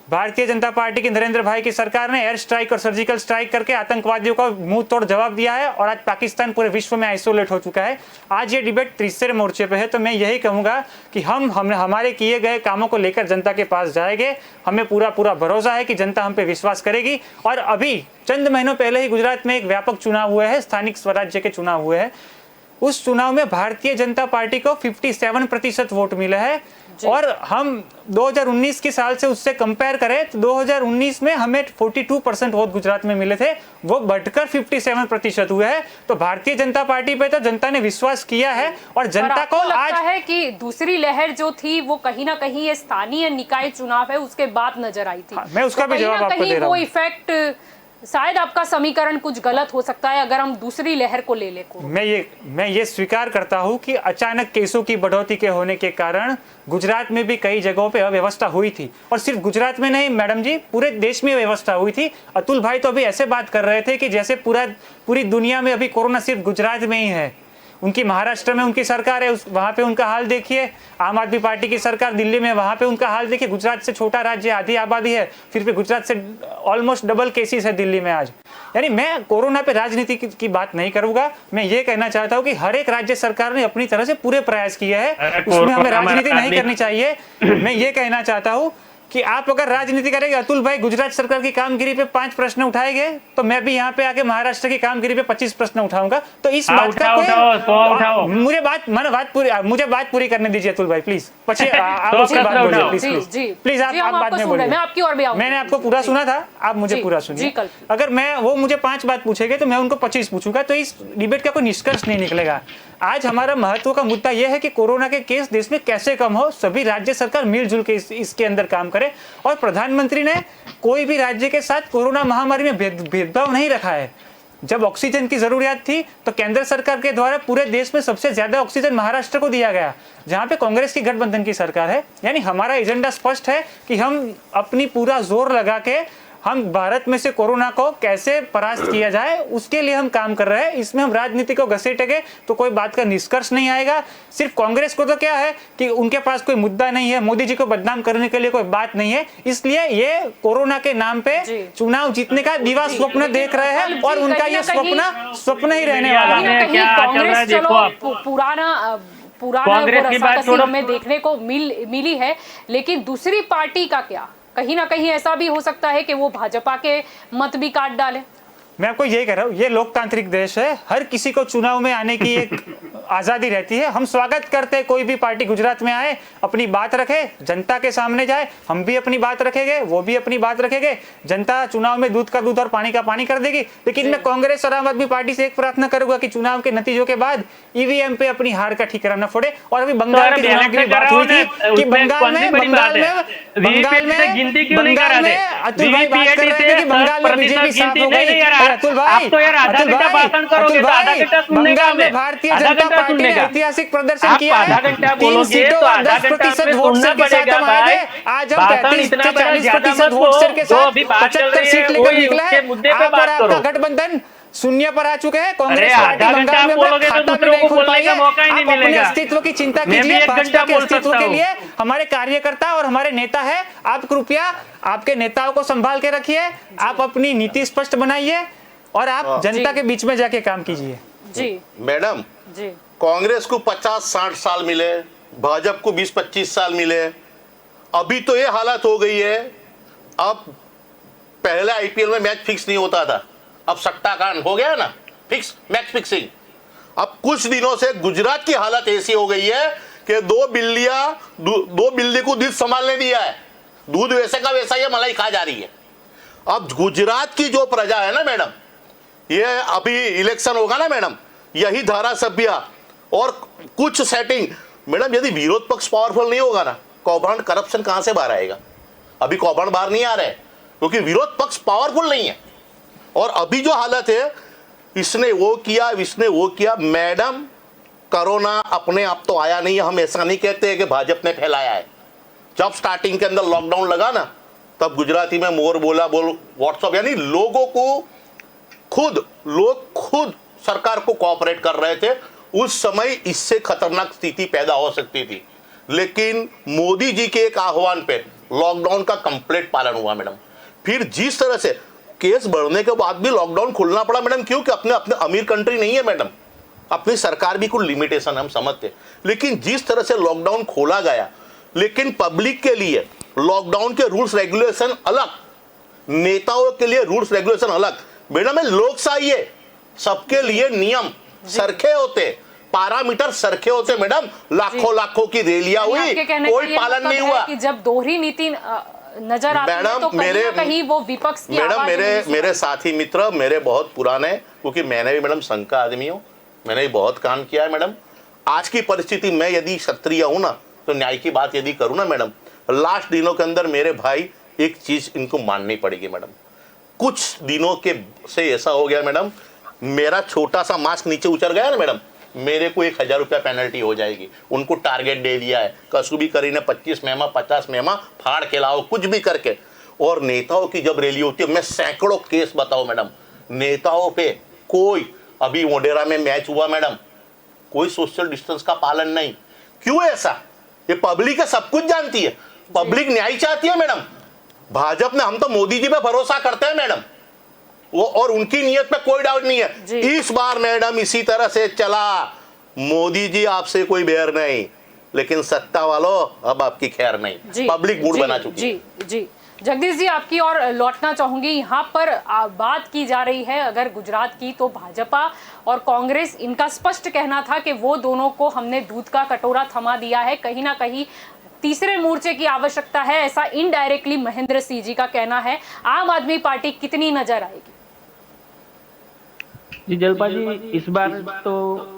Speaker 3: भारतीय जनता पार्टी की नरेंद्र भाई की सरकार ने एयर स्ट्राइक और सर्जिकल स्ट्राइक करके आतंकवादियों को मुंह तोड़ जवाब दिया है और आज पाकिस्तान पूरे विश्व में आइसोलेट हो चुका है। आज ये डिबेट तीसरे मोर्चे पे है, तो मैं यही कहूँगा कि हम हमारे किए गए कामों को लेकर जनता के पास जाएंगे। हमें पूरा भरोसा है कि जनता हम पे विश्वास करेगी। और अभी चंद महीनों पहले ही गुजरात में एक व्यापक चुनाव हुए हैं, स्थानिक स्वराज्य के चुनाव हुए हैं। उस चुनाव में भारतीय जनता पार्टी को 57% वोट मिले हैं और हम 2019 की साल से उससे कंपेयर करें तो 2019 में हमें 42% वोट गुजरात में मिले थे, वो बढ़कर 57% हुए हैं। तो भारतीय जनता पार्टी पे तो जनता ने विश्वास किया है और जनता को आज
Speaker 1: लगता है कि दूसरी लहर जो थी वो कहीं ना कहीं ये स्थानीय निकाय चुनाव है उसके बाद नजर आई थी।
Speaker 3: मैं उसका भी जवाब आपको दे रहा हूं।
Speaker 1: वो इफेक्ट, शायद आपका समीकरण कुछ गलत हो सकता है अगर हम दूसरी लहर को ले
Speaker 3: मैं ये स्वीकार करता हूं कि अचानक केसों की बढ़ोतरी के होने के कारण गुजरात में भी कई जगहों पे अव्यवस्था हुई थी और सिर्फ गुजरात में नहीं मैडम जी, पूरे देश में व्यवस्था हुई थी। अतुल भाई तो अभी ऐसे बात कर रहे थे कि जैसे पूरी दुनिया में अभी कोरोना सिर्फ गुजरात में ही है। उनकी महाराष्ट्र में उनकी सरकार है, वहाँ पे उनका हाल देखिए। आम आदमी पार्टी की सरकार दिल्ली में, वहाँ पे उनका हाल देखिए। गुजरात से छोटा राज्य, आधी आबादी है, फिर भी गुजरात से ऑलमोस्ट डबल केसेस है दिल्ली में आज। यानी मैं कोरोना पे राजनीति की बात नहीं करूंगा। मैं ये कहना चाहता हूँ कि हर एक राज्य सरकार ने अपनी तरह से पूरे प्रयास किए हैं, उसमें हमें राजनीति नहीं करनी चाहिए। मैं ये कहना चाहता हूँ कि आप अगर राजनीति करेंगे, अतुल भाई गुजरात सरकार की कामगिरी पे 5 प्रश्न उठाएंगे तो मैं भी यहाँ पे आके महाराष्ट्र की कामगिरी पे 25 प्रश्न उठाऊंगा। तो इस बात का मुझे बात पूरी करने दीजिए अतुल भाई प्लीज। प्लीज आप बाद में बोलिए। मैंने आपको पूरा सुना था, आप मुझे पूरा सुनिए। अगर वो मुझे 5 बात पूछेंगे तो मैं उनको 25 पूछूंगा, तो इस डिबेट का कोई निष्कर्ष नहीं निकलेगा। आज हमारा महत्व का मुद्दा यह है कि कोरोना के केस देश में कैसे कम हो, सभी राज्य सरकार मिलजुल के इसके अंदर काम करे। और प्रधानमंत्री ने कोई भी राज्य के साथ कोरोना महामारी में भेदभाव नहीं रखा है। जब ऑक्सीजन की जरूरत थी तो केंद्र सरकार के द्वारा पूरे देश में सबसे ज्यादा ऑक्सीजन महाराष्ट्र को दिया गया, जहां पे कांग्रेस की गठबंधन की सरकार है। यानी हमारा एजेंडा स्पष्ट है कि हम अपनी पूरा जोर लगा के हम भारत में से कोरोना को कैसे परास्त किया जाए उसके लिए हम काम कर रहे हैं। इसमें हम राजनीति को घसीटेंगे तो कोई बात का निष्कर्ष नहीं आएगा। सिर्फ कांग्रेस को तो क्या है कि उनके पास कोई मुद्दा नहीं है, मोदी जी को बदनाम करने के लिए कोई बात नहीं है, इसलिए ये कोरोना के नाम पे चुनाव जीतने का दिवा स्वप्न देख रहे हैं और उनका ये स्वप्न ही रहने वाला है।
Speaker 1: पुराना हमें देखने को मिली है, लेकिन दूसरी पार्टी का क्या? कहीं ना कहीं ऐसा भी हो सकता है कि वो भाजपा के मत भी काट डाले।
Speaker 3: मैं आपको यही कह रहा हूँ, ये लोकतांत्रिक देश है, हर किसी को चुनाव में आने की एक आजादी रहती है। हम स्वागत करते हैं कोई भी पार्टी गुजरात में आए, अपनी बात रखे, जनता के सामने जाए। हम भी अपनी बात रखेंगे, वो भी अपनी बात रखेंगे। जनता चुनाव में दूध का दूध और पानी का पानी कर देगी। लेकिन मैं कांग्रेस और आम आदमी पार्टी से एक प्रार्थना करूंगा कि चुनाव के नतीजों के बाद ईवीएम पे अपनी हार का ठिकाना न फोड़े। और अभी बंगाल के चुनाव की बात हुई थी कि बंगाल में अतुल भाई बात कर रहे थे कि बंगाल में बीजेपी साफ हो गई। अतुल भाई बंगाल में भारतीय जनता पार्टी ने ऐतिहासिक प्रदर्शन किया है। 3 सीटों और 10% वोट शेयर के साथ हम आए थे। आज हम 35 से 40% वोट शेयर के साथ 75 सीट लेकर निकला है। आप और आपका गठबंधन शून्य पर आ चुके हैं। कांग्रेस पार्टी बंगाल में खाता भी नहीं खोल पाई है। आप अपने अस्तित्व की चिंता कीजिए, भाजपा के अस्तित्व के लिए हमारे कार्यकर्ता और हमारे नेता है। आप कृपया आपके नेताओं को संभाल के रखिए, आप अपनी नीति स्पष्ट बनाइए और आप जनता के बीच में जाके काम कीजिए।
Speaker 1: जी
Speaker 10: मैडम जी, कांग्रेस को 50-60 साल मिले, भाजपा को 20-25 साल मिले। अभी तो ये हालत हो गई है, अब पहले आईपीएल में मैच फिक्स नहीं होता था, अब सट्टा कांड हो गया ना, फिक्स मैच फिक्सिंग। अब कुछ दिनों से गुजरात की हालत ऐसी हो गई है कि 2 बिल्ली को दूध संभालने दिया है। दूध वैसे का वैसा ये मलाई खा जा रही है। अब गुजरात की जो प्रजा है ना मैडम, ये अभी इलेक्शन होगा ना मैडम, यही धारासभ्य और कुछ सेटिंग मैडम, यदि विरोध पक्ष पावरफुल नहीं होगा ना, कौभांड करप्शन कहां से बाहर आएगा? अभी कौभांड बाहर नहीं आ रहा है क्योंकि विरोध पक्ष पावरफुल नहीं है। और अभी जो हालत है, इसने वो किया, इसने वो किया। मैडम, कोरोना अपने आप तो आया नहीं है, हम ऐसा नहीं कहते हैं कि भाजपा ने फैलाया है। जब स्टार्टिंग के अंदर लॉकडाउन लगा ना, तब गुजराती में मोर बोला बोल व्हाट्सएप, यानी लोगों को लोग खुद सरकार को कोऑपरेट कर रहे थे। उस समय इससे खतरनाक स्थिति पैदा हो सकती थी, लेकिन मोदी जी के एक आह्वान पे लॉकडाउन का कंप्लीट पालन हुआ मैडम। फिर जिस तरह से केस बढ़ने के बाद भी लॉकडाउन खुलना पड़ा मैडम, क्योंकि अपने अमीर कंट्री नहीं है मैडम, अपनी सरकार भी कुछ लिमिटेशन हम समझते, लेकिन जिस तरह से लॉकडाउन खोला गया, लेकिन पब्लिक के लिए लॉकडाउन के रूल्स रेगुलेशन अलग, नेताओं के लिए रूल्स रेगुलेशन अलग। मैडम, लोकशाही है, सबके लिए नियम सरखे होते, पैरामीटर सरखे होते मैडम। लाखों की रैलियां हुई, कोई पालन नहीं हुआ।
Speaker 1: कि जब दोहरी नीति नजर आती है तो कहीं ना कहीं वो विपक्ष की
Speaker 10: मैडम, मेरे साथी मित्र मेरे बहुत पुराने, क्योंकि मैंने भी मैडम संघ का आदमी हूँ, मैंने भी बहुत काम किया है मैडम। आज की परिस्थिति में यदि क्षत्रिय हूं ना, तो न्याय की बात यदि करूं ना मैडम, लास्ट दिनों के अंदर मेरे भाई एक चीज इनको माननी पड़ेगी मैडम। कुछ दिनों के से ऐसा हो गया मैडम, मेरा छोटा सा मास्क नीचे उतर गया ना मैडम, मेरे को 1000 रुपया पेनल्टी हो जाएगी। उनको टारगेट दे दिया है, कसूबी करी ने 25 मेमा 50 मेमा फाड़ के लाओ, कुछ भी करके। और नेताओं की जब रैली होती है, मैं सैकड़ों केस बताऊं मैडम, नेताओं पे कोई, अभी मोडेरा में मैच हुआ मैडम, कोई सोशल डिस्टेंस का पालन नहीं। क्यों ऐसा? ये पब्लिक है, सब कुछ जानती है, पब्लिक न्याय चाहती है मैडम। भाजपा ने, हम तो मोदी जी पे भरोसा करते हैं मैडम, वो और उनकी नीयत पे कोई डाउट नहीं है। इस बार मैडम इसी तरह से चला, मोदी जी आपसे कोई बैर नहीं, लेकिन सत्ता वालों अब आपकी खैर नहीं, पब्लिक मूड बना चुकी है।
Speaker 1: जी जगदीश जी, आपकी और लौटना चाहूंगी। यहाँ पर बात की जा रही है अगर गुजरात की, तो भाजपा और कांग्रेस, इनका स्पष्ट कहना था कि वो दोनों को हमने दूध का कटोरा थमा दिया है, कहीं ना कहीं तीसरे मोर्चे की आवश्यकता है, ऐसा इनडायरेक्टली महेंद्र सिंह जी का कहना है। आम आदमी पार्टी कितनी नजर आएगी?
Speaker 4: जी जलपा जी, इस बार तो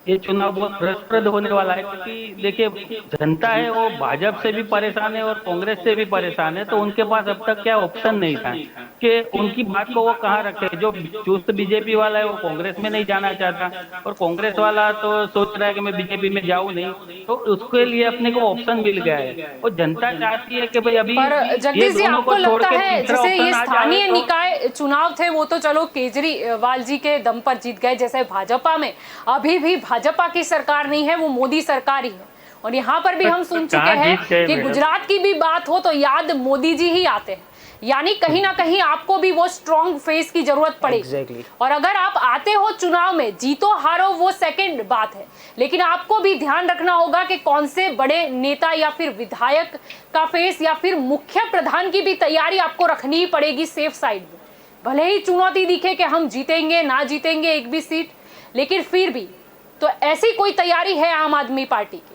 Speaker 4: ये चुनाव बहुत रसप्रद होने वाला है, क्योंकि देखिए जनता है वो भाजपा से भी परेशान है और कांग्रेस से भी परेशान है। तो उनके पास अब तक क्या ऑप्शन नहीं था कि उनकी बात को वो कहाँ रखे। जो चुस्त बीजेपी वाला है वो कांग्रेस में नहीं जाना चाहता, और कांग्रेस वाला तो सोच रहा है कि मैं बीजेपी में जाऊं नहीं, तो उसके लिए अपने को ऑप्शन मिल गया है। और जनता चाहती है कि भाई अभी
Speaker 1: जगदीश जी, आपको लगता है जैसे ये स्थानीय निकाय चुनाव थे, वो तो चलो केजरीवाल जी के दम पर जीत गए, जैसे भाजपा में अभी भी भाजपा की सरकार नहीं है, वो मोदी सरकार ही है। और यहाँ पर भी हम सुन चुके हैं कि गुजरात की भी बात हो तो याद मोदी जी ही आते हैं, यानी कहीं ना कहीं आपको भी वो स्ट्रॉन्ग फेस की जरूरत पड़ेगी। और अगर आप आते हो चुनाव में, जीतो हारो वो सेकंड बात है, लेकिन आपको भी ध्यान रखना होगा कि कौन से बड़े नेता या फिर विधायक का फेस या फिर मुख्य प्रधान की भी तैयारी आपको रखनी ही पड़ेगी सेफ साइड में। भले ही चुनौती दिखे कि हम जीतेंगे ना जीतेंगे एक भी सीट, लेकिन फिर भी तो ऐसी कोई तैयारी है आम आदमी पार्टी की?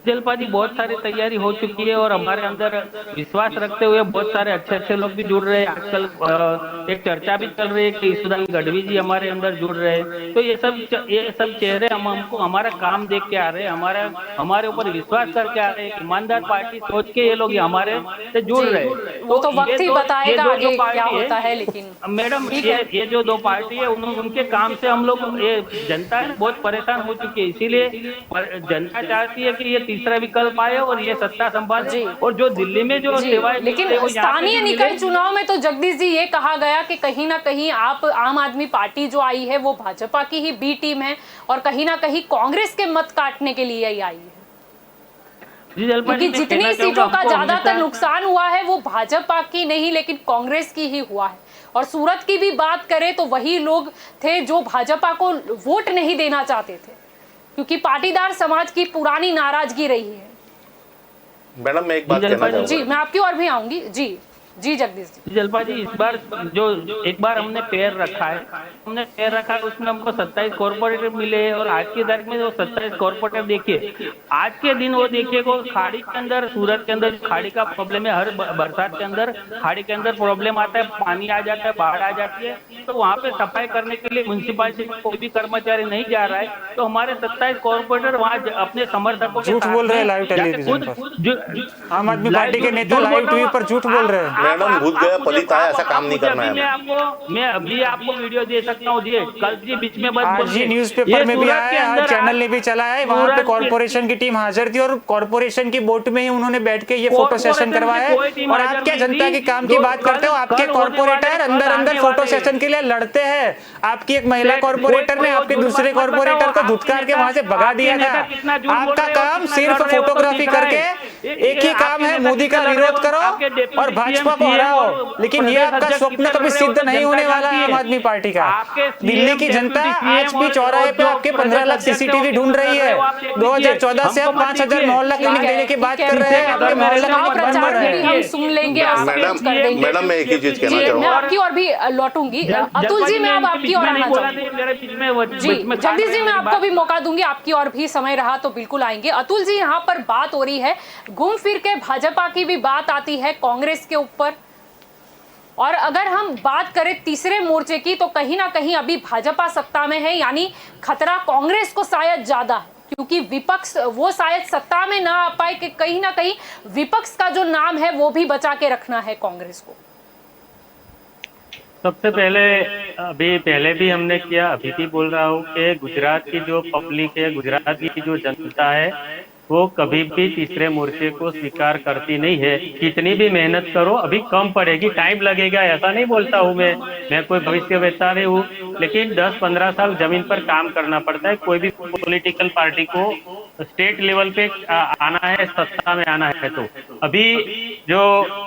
Speaker 4: जलपा जी, बहुत सारी तैयारी हो चुकी है और हमारे अंदर विश्वास रखते हुए बहुत सारे अच्छे लोग भी जुड़ रहे हैं। आजकल एक चर्चा भी चल रही है कि ईश्वरदान गढ़वी जी हमारे अंदर जुड़ रहे हैं। तो ये सब चेहरे हमको हमारा काम देख के आ रहे हैं, हमारे ऊपर विश्वास करके आ रहे हैं, ईमानदार पार्टी सोच के ये लोग हमारे से जुड़ रहे हैं।
Speaker 1: वो तो वक्त ही बताएगा आगे क्या होता है। लेकिन
Speaker 4: मैडम, ये जो दो पार्टी है उनके काम से हम लोग, ये जनता बहुत परेशान हो चुकी है, इसीलिए जनता चाहती है कि ये तीसरा विकल्प आए और ये सत्ता संभाले। और जो दिल्ली में जो सेवाएं,
Speaker 1: लेकिन स्थानीय निकाय चुनाव में तो जगदीश जी ये कहा गया कि कहीं ना कहीं आप आम आदमी पार्टी जो आई है वो भाजपा की ही बी टीम है और कहीं ना कहीं कांग्रेस के मत काटने के लिए ही आई है, क्योंकि जितनी सीटों का ज्यादातर नुकसान हुआ है वो भाजपा की नहीं लेकिन कांग्रेस की ही हुआ है। और सूरत की भी बात करें तो वही लोग थे जो भाजपा को वोट नहीं देना चाहते थे, क्योंकि पाटीदार समाज की पुरानी नाराजगी रही है।
Speaker 10: मैडम, मैं एक बात कहना चाहूंगा।
Speaker 1: जी, मैं आपकी ओर भी आऊंगी। जी, जी जगदीश जी।
Speaker 4: जलपा जी, इस बार जो एक बार हमने पैर रखा है उसमें हमको 27 कॉर्पोरेटर मिले और आज की तारीख में वो 27 कॉर्पोरेटर देखिए, आज के दिन वो देखिए को खाड़ी के अंदर, सूरत के अंदर खाड़ी का प्रॉब्लम है। हर बरसात के अंदर खाड़ी के अंदर प्रॉब्लम आता है, पानी आ जाता है, बाढ़ आ जाती है, तो वहाँ पे सफाई करने के लिए म्यूनसिपालिटी में कोई भी कर्मचारी नहीं जा रहा है। तो हमारे 27 कॉर्पोरेटर वहाँ अपने समर्थकों के
Speaker 3: झूठ बोल रहे हैं लाइव टेलीविजन पर। आम आदमी पार्टी के नेता लाइव टीवी पर झूठ बोल रहे हैं।
Speaker 10: मैडम भूत गया पलित आया, ऐसा काम नहीं करना है।
Speaker 4: मैं अभी आपको वीडियो दे सकता हूँ, कल जी बीच में बस
Speaker 3: आज ही न्यूज़पेपर में भी आया है, आज चैनल ने भी चला है, वहाँ पे कॉर्पोरेशन की टीम हाजिर थी और कॉर्पोरेशन की बोट में ही उन्होंने बैठ के ये फोटो सेशन करवाया है। और आप क्या जनता के काम की बात करते हो? आपके कॉर्पोरेटर अंदर फोटो सेशन के लिए लड़ते हैं। आपकी एक महिला कॉर्पोरेटर ने आपके दूसरे कॉर्पोरेटर को धुतकार के वहाँ से भगा दिया था। आपका काम सिर्फ फोटोग्राफी करके, एक ही काम है, मोदी का विरोध करो और भाजपा को हराओ। लेकिन ये आपका स्वप्न कभी सिद्ध नहीं होने वाला है आम आदमी पार्टी का। दिल्ली की जनता आज भी चौराहे पे आपके 15 लाख सीसीटीवी ढूंढ रही है। 2014 से आप 5000 मोहल्ला क्लिनिक देने की बात कर रहे हैं, आपके मोहल्ला क्लिनिक बंद हो रहे हैं।
Speaker 1: हम सुन लेंगे,
Speaker 10: मैडम मैं एक ही चीज कहना चाहूंगा,
Speaker 1: मैं आपकी और भी लौटूंगी। अतुल जी मैं अब आपकी और आना चाहूंगी जी। जगदीश जी मैं आपको भी मौका दूंगी, आपकी और भी समय रहा तो बिल्कुल आएंगे। अतुल जी, यहाँ पर बात हो रही है, घूम फिर के भाजपा की भी बात आती है कांग्रेस के ऊपर, और अगर हम बात करें तीसरे मोर्चे की तो कहीं ना कहीं अभी भाजपा सत्ता में है, यानी खतरा कांग्रेस को शायद ज्यादा है, क्योंकि विपक्ष वो शायद सत्ता में ना आ पाए कि कहीं ना कहीं विपक्ष का जो नाम है वो भी बचा के रखना है कांग्रेस को।
Speaker 5: सबसे पहले भी हमने किया, अभी भी बोल रहा हूँ कि गुजरात की जो पब्लिक है, गुजरात की जो जनता है, वो कभी भी तीसरे मोर्चे को स्वीकार करती नहीं है। कितनी भी मेहनत करो अभी कम पड़ेगी, टाइम लगेगा, ऐसा नहीं बोलता हूँ मैं कोई भविष्यवेत्ता नहीं हूँ, लेकिन 10-15 साल जमीन पर काम करना पड़ता है। कोई भी पॉलिटिकल पार्टी को स्टेट लेवल पे आना है, सत्ता में आना है। तो अभी जो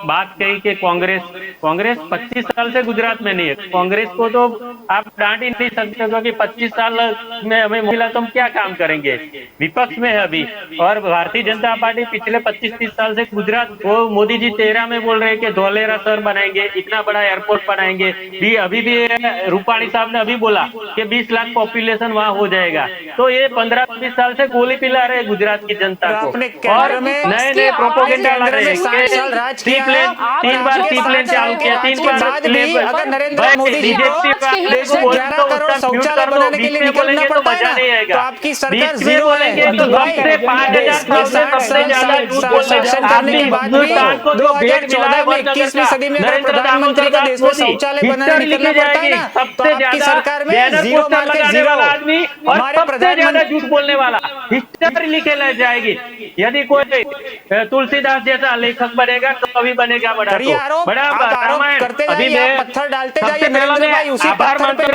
Speaker 5: बात कही कि कांग्रेस 25 साल से गुजरात में नहीं है, कांग्रेस को तो आप डांट ही नहीं सकते, क्योंकि 25 साल में हमें मिला तो हम क्या काम करेंगे, विपक्ष में है अभी। और भारतीय जनता पार्टी पिछले 25-30 साल से गुजरात, वो मोदी जी 13 में बोल रहे हैं कि धोलेरा शहर बनाएंगे, इतना बड़ा एयरपोर्ट बनाएंगे, अभी भी रूपाणी साहब ने अभी बोला कि 20 लाख पॉपुलेशन वहाँ हो जाएगा। तो ये 15-20 साल से गोली पिला रहे गुजरात की जनता को, और नए प्रोपोगेंडा ला रहे हैं। 3 बार सीप्लेन चालू किया, 3 बार
Speaker 3: नरेंद्र मोदी जी को 11 करोड़ शौचालय बनाने के लिए निकलना पड़ता है, तो आपकी सरकार जीरो है। सदी में प्रधानमंत्री का देश में शौचालय बनाने निकलना पड़ता है ना, तो आपकी सरकार में जीरो मार के जीरो।
Speaker 5: हमारे प्रधानमंत्री झूठ बोलने वाला हिस्ट्री लिखे ले जाएगी। यदि कोई तुलसीदास जैसा लेखक बनेगा तो कभी बनेगा बड़ा रामायण। अभी मैं
Speaker 3: पत्थर डालते
Speaker 5: जाइए, नरेंद्र भाई उसी आभार मानता हूँ,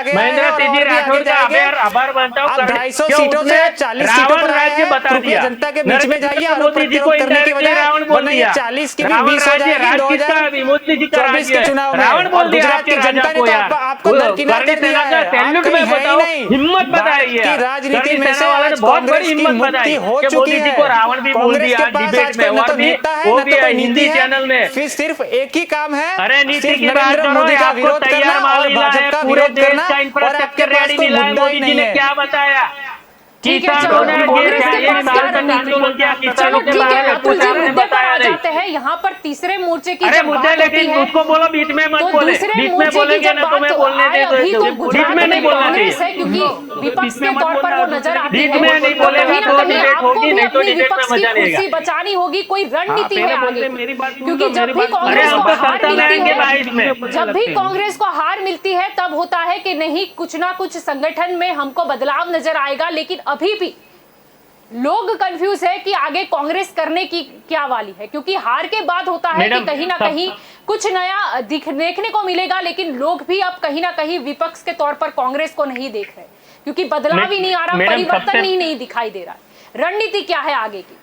Speaker 5: महेंद्र सिंह जी राठौर का आभार मानता हूँ।
Speaker 3: 250 सीटों से 40 सीटों पर
Speaker 5: राज्य बता दिया,
Speaker 3: जनता के बीच में जाइए,
Speaker 5: मोदी जी को
Speaker 3: करने की वजह
Speaker 5: रावण बोल दिया,
Speaker 3: 40 की भी 20 हो जाएगी। 2024 के चुनाव में
Speaker 5: रावण बोल दिया
Speaker 3: गुजरात की जनता ने तो आपको दरकिनार कर दिया है।
Speaker 5: सैल्यूट में बताओ, हिम्मत बताई है
Speaker 3: राजनीति में से आज कांग्रेस की मुक्ति हो चुकी है।
Speaker 5: रावण भी बोल दिया डिबेट में,
Speaker 3: वो भी
Speaker 5: हिंदी चैनल में।
Speaker 3: फिर सिर्फ एक ही काम है,
Speaker 5: अरे नीति की बात
Speaker 3: नरेंद्र मोदी का विरोध करना और भाजपा का विरोध करना, और आपके पास कोई मुद्दा ही
Speaker 5: मोदी जी
Speaker 3: नहीं
Speaker 5: ने
Speaker 3: है।
Speaker 5: क्या बताया,
Speaker 1: ठीक है, चलो कांग्रेस के पास क्या रणनीति, चलो ठीक है अतुल जी मुद्दे पर आ जाते हैं। यहाँ पर तीसरे मोर्चे की जब बात होती है
Speaker 5: उसको बोलो बीच में मत
Speaker 1: तो
Speaker 5: बोले,
Speaker 1: दूसरे
Speaker 5: बीच में
Speaker 1: मोर्चे की
Speaker 5: बोलेंगे
Speaker 1: जब
Speaker 5: ना तो मैं
Speaker 1: बात
Speaker 5: बोलने
Speaker 1: आए अभी तो
Speaker 5: दे, बीच
Speaker 1: गुजरात
Speaker 5: में नहीं
Speaker 1: में
Speaker 5: बोलना
Speaker 1: कांग्रेस है,
Speaker 5: चाहिए।
Speaker 1: क्योंकि विपक्ष के तौर पर वो नजर आती
Speaker 5: बीच
Speaker 1: है,
Speaker 5: में नहीं
Speaker 1: तो
Speaker 5: बोलेगा
Speaker 1: कहीं ना
Speaker 5: तो
Speaker 1: कहीं
Speaker 5: डिबेट
Speaker 1: आपको
Speaker 5: होगी,
Speaker 1: भी
Speaker 5: नहीं तो
Speaker 1: अपनी
Speaker 5: डिबेट में
Speaker 1: विपक्ष की
Speaker 5: मजा नहीं
Speaker 1: कुर्सी
Speaker 5: आएगा।
Speaker 1: बचानी होगी, कोई रणनीति है आगे,
Speaker 5: मेरी बात सुन
Speaker 1: क्योंकि
Speaker 5: लो,
Speaker 1: जब भी कांग्रेस को हार मिलती है, जब भी कांग्रेस को हार मिलती है तब होता है कि नहीं कुछ ना कुछ संगठन में हमको बदलाव नजर आएगा, लेकिन अभी भी लोग कंफ्यूज है कि आगे कांग्रेस करने की क्या वाली है, क्योंकि हार के बाद होता है कि कहीं ना कहीं कुछ नया देखने को मिलेगा, लेकिन लोग भी अब कहीं ना कहीं विपक्ष के तौर पर कांग्रेस को नहीं देख रहे, क्योंकि बदलाव ही नहीं आ रहा, परिवर्तन ही नहीं दिखाई दे रहा है। रणनीति क्या है आगे की?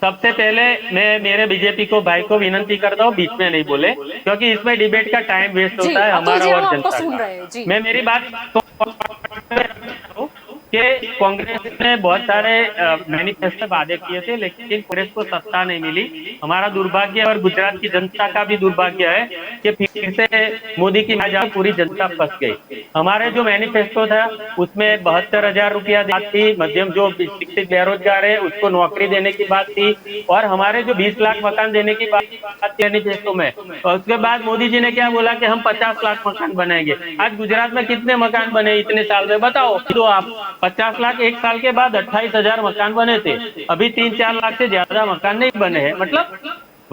Speaker 5: सबसे पहले मैं मेरे बीजेपी को भाई को विनती करता हूँ बीच में नहीं बोले, क्योंकि इसमें डिबेट का टाइम वेस्ट होता है हमारा और जनता का। मैं मेरी बात कि कांग्रेस ने बहुत सारे मैनिफेस्टो वादे किए थे, लेकिन कांग्रेस को सत्ता नहीं मिली। हमारा दुर्भाग्य और गुजरात की जनता का भी दुर्भाग्य है कि फिर से मोदी की माया पूरी जनता फंस गई। हमारे जो मैनिफेस्टो था उसमें 72,000 रुपया दी थी, मध्यम जो शिक्षित बेरोजगार है उसको नौकरी देने की बात थी, और हमारे जो 20 लाख मकान देने की बात थी मैनिफेस्टो में। और उसके बाद मोदी जी ने क्या बोला कि हम 50 लाख मकान बनाएंगे। आज गुजरात में कितने मकान बने इतने साल में बताओ? तो आप 50 लाख एक साल के बाद 28,000 मकान बने थे, अभी 3-4 लाख से ज्यादा मकान नहीं बने हैं। मतलब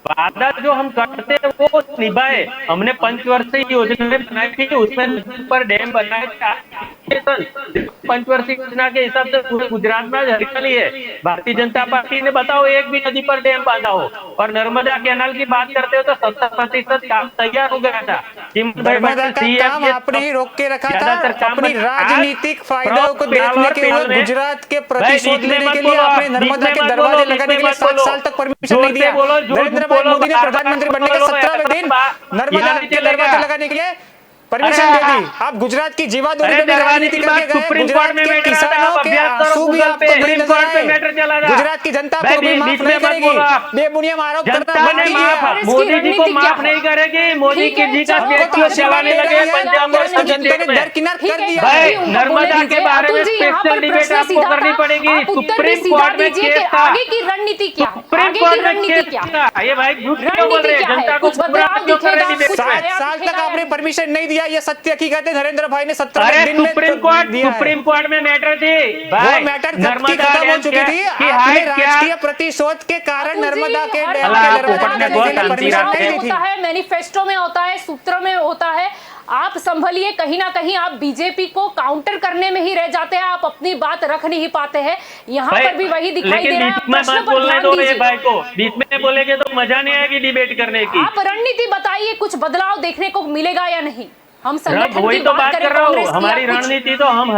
Speaker 5: वादा जो हम करते हैं वो निभाए। हमने पंचवर्षीय योजना बनाई थी, उसमें पर डैम बनाए थे। पंचवर्षीय योजना के हिसाब से पूरे गुजरात में हरियाली है। भारतीय जनता पार्टी ने बताओ एक भी नदी पर डैम बांधा हो। और नर्मदा कैनाल की बात करते हो तो 70% काम तैयार हो गया था।
Speaker 3: नर्मदा का काम आपने ही रोक के रखा था। अपनी राजनीतिक फायदों को देखने के लिए गुजरात के प्रतिशोध लेने के लिए आपने नर्मदा के दरवाजे लगाने के लिए 7 साल तक परमिशन नहीं दिया। नरेंद्र भाई मोदी ने प्रधानमंत्री बनने के 17वें दिन नर्मदा के दरवाजे लगाने के लिए परमिशन दे दी। आप गुजरात की जीवादोरी पे राजनीति करके गए। गुजरात के किसानों के आंसू भी आपको बुरी नजर आए। गुजरात की जनता को भी माफ नहीं करेगी। बेबुनियाद आरोप करना बंद कीजिए।
Speaker 5: मोदी जी को माफ नहीं करेगी। मोदी की जी का व्यक्तित्व चलाने लगे पंजाब और
Speaker 3: जनता ने दरकिनार कर दिया।
Speaker 5: भाई नर्मदा के बारे में स्पेशल डिबेट आपको करनी पड़ेगी। सुप्रीम कोर्ट में केस था।
Speaker 1: आगे की रणनीति क्या है?
Speaker 5: सुप्रीम कोर्ट में केस था। ये भाई झूठ क्यों बोल रहे हैं? जनता को गुमराह क्यों कर रहे हैं?
Speaker 3: 7 साल तक आपने परमिशन नहीं दिया। ये सत्य हकीकत है। नरेंद्र भाई ने 17 दिन में
Speaker 5: सुप्रीम कोर्ट में मैटर थी।
Speaker 3: वो मैटर कब की खत्म हो चुकी थी। आपने राजकीय प्रतिशोध के कारण नर्मदा के
Speaker 1: होता है, मैनिफेस्टो में होता है, सूत्रों में होता है। आप संभलिए, कहीं ना कहीं आप बीजेपी को काउंटर करने में ही रह जाते हैं। आप अपनी बात रख नहीं पाते हैं। यहाँ पर भी वही दिखाई दे रहा है। प्रश्न पर ध्यान दीजिए।
Speaker 5: भाई को बीच में बोलेंगे तो मजा नहीं आएगी डिबेट करने की।
Speaker 1: आप रणनीति बताइए, कुछ बदलाव देखने को मिलेगा या नहीं? हम संगठन
Speaker 5: वही
Speaker 1: की
Speaker 5: तो
Speaker 1: बात
Speaker 5: बात
Speaker 1: करें,
Speaker 5: कर रहा हूँ।
Speaker 1: कांग्रेस की
Speaker 5: हमारी
Speaker 1: या कुछ?
Speaker 5: रणनीति तो हम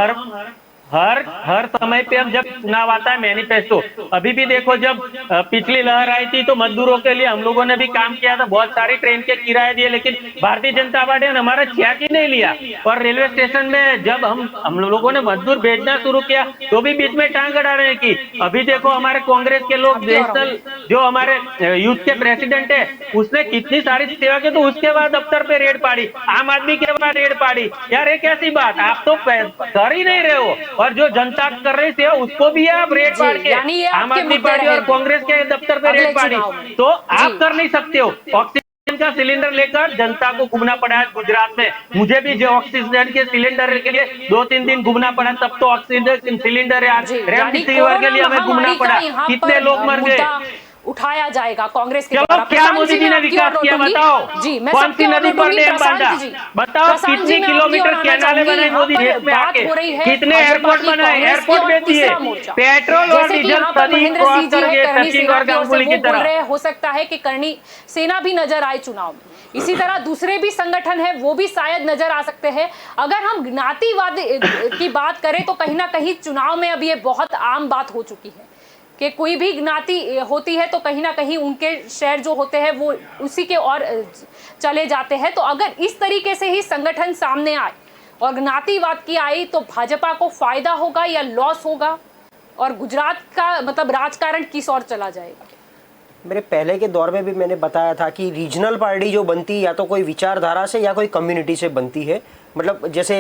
Speaker 5: हर समय पे हम जब चुनाव आता है मैनिफेस्टो, अभी भी देखो जब पिछली लहर आई थी तो मजदूरों के लिए हम लोगों ने भी काम किया था, बहुत सारी ट्रेन के किराए दिए, लेकिन भारतीय जनता पार्टी ने हमारा चेक ही नहीं लिया। और रेलवे स्टेशन में जब हम लोगों ने मजदूर भेजना शुरू किया तो भी बीच में टांग अड़ाने की। अभी देखो हमारे कांग्रेस के लोग, नेशनल जो हमारे यूथ के प्रेसिडेंट है, उसने कितनी सारी सेवा की, तो उसके बाद दफ्तर पे रेड पाड़ी, आम आदमी के बाद रेड पाड़ी। यार ये कैसी बात? आप तो कर ही नहीं रहे हो, और जो जनता कर रही थी उसको भी आप रेड पाड़ के आम आदमी पार्टी और कांग्रेस के दफ्तर पे रेड पाड़ी, तो आप कर नहीं सकते हो। ऑक्सीजन का सिलेंडर लेकर जनता को घूमना पड़ा है गुजरात में। मुझे भी जो ऑक्सीजन के सिलेंडर के लिए 2-3 दिन घूमना पड़ा, तब तो ऑक्सीजन सिलेंडर रेमडेसिविर के लिए हमें घूमना पड़ा। कितने लोग मर गए?
Speaker 1: उठाया जाएगा कांग्रेस के
Speaker 5: द्वारा। क्या मोदी जी ने विकास किया बताओ?
Speaker 1: जी, मैं
Speaker 5: कौन सी नदी पर डैम बांधा बताओ? कितनी किलोमीटर कैनाले बनाए मोदी देश में आके? कितने एयरपोर्ट बनाए? एयरपोर्ट में दिए पेट्रोल और डीजल सदी क्रॉस कर गए सचिन और गांगुली की तरह।
Speaker 1: हो सकता है कि करनी सेना भी नजर आए चुनाव में। इसी तरह दूसरे भी संगठन है, वो भी शायद नजर आ सकते हैं। अगर हम ज्ञातिवाद की बात करें तो कहीं ना कहीं चुनाव में अब ये बहुत आम बात हो चुकी है कि कोई भी ज्ञाति होती है तो कहीं ना कहीं उनके शेयर जो होते हैं वो उसी के और चले जाते हैं। तो अगर इस तरीके से ही संगठन सामने आए और ज्ञातिवाद की आई तो भाजपा को फायदा होगा या लॉस होगा, और गुजरात का मतलब राजकारण किस ओर चला जाएगा?
Speaker 2: मेरे पहले के दौर में भी मैंने बताया था कि रीजनल पार्टी जो बनती है या तो कोई विचारधारा से या कोई कम्युनिटी से बनती है। मतलब जैसे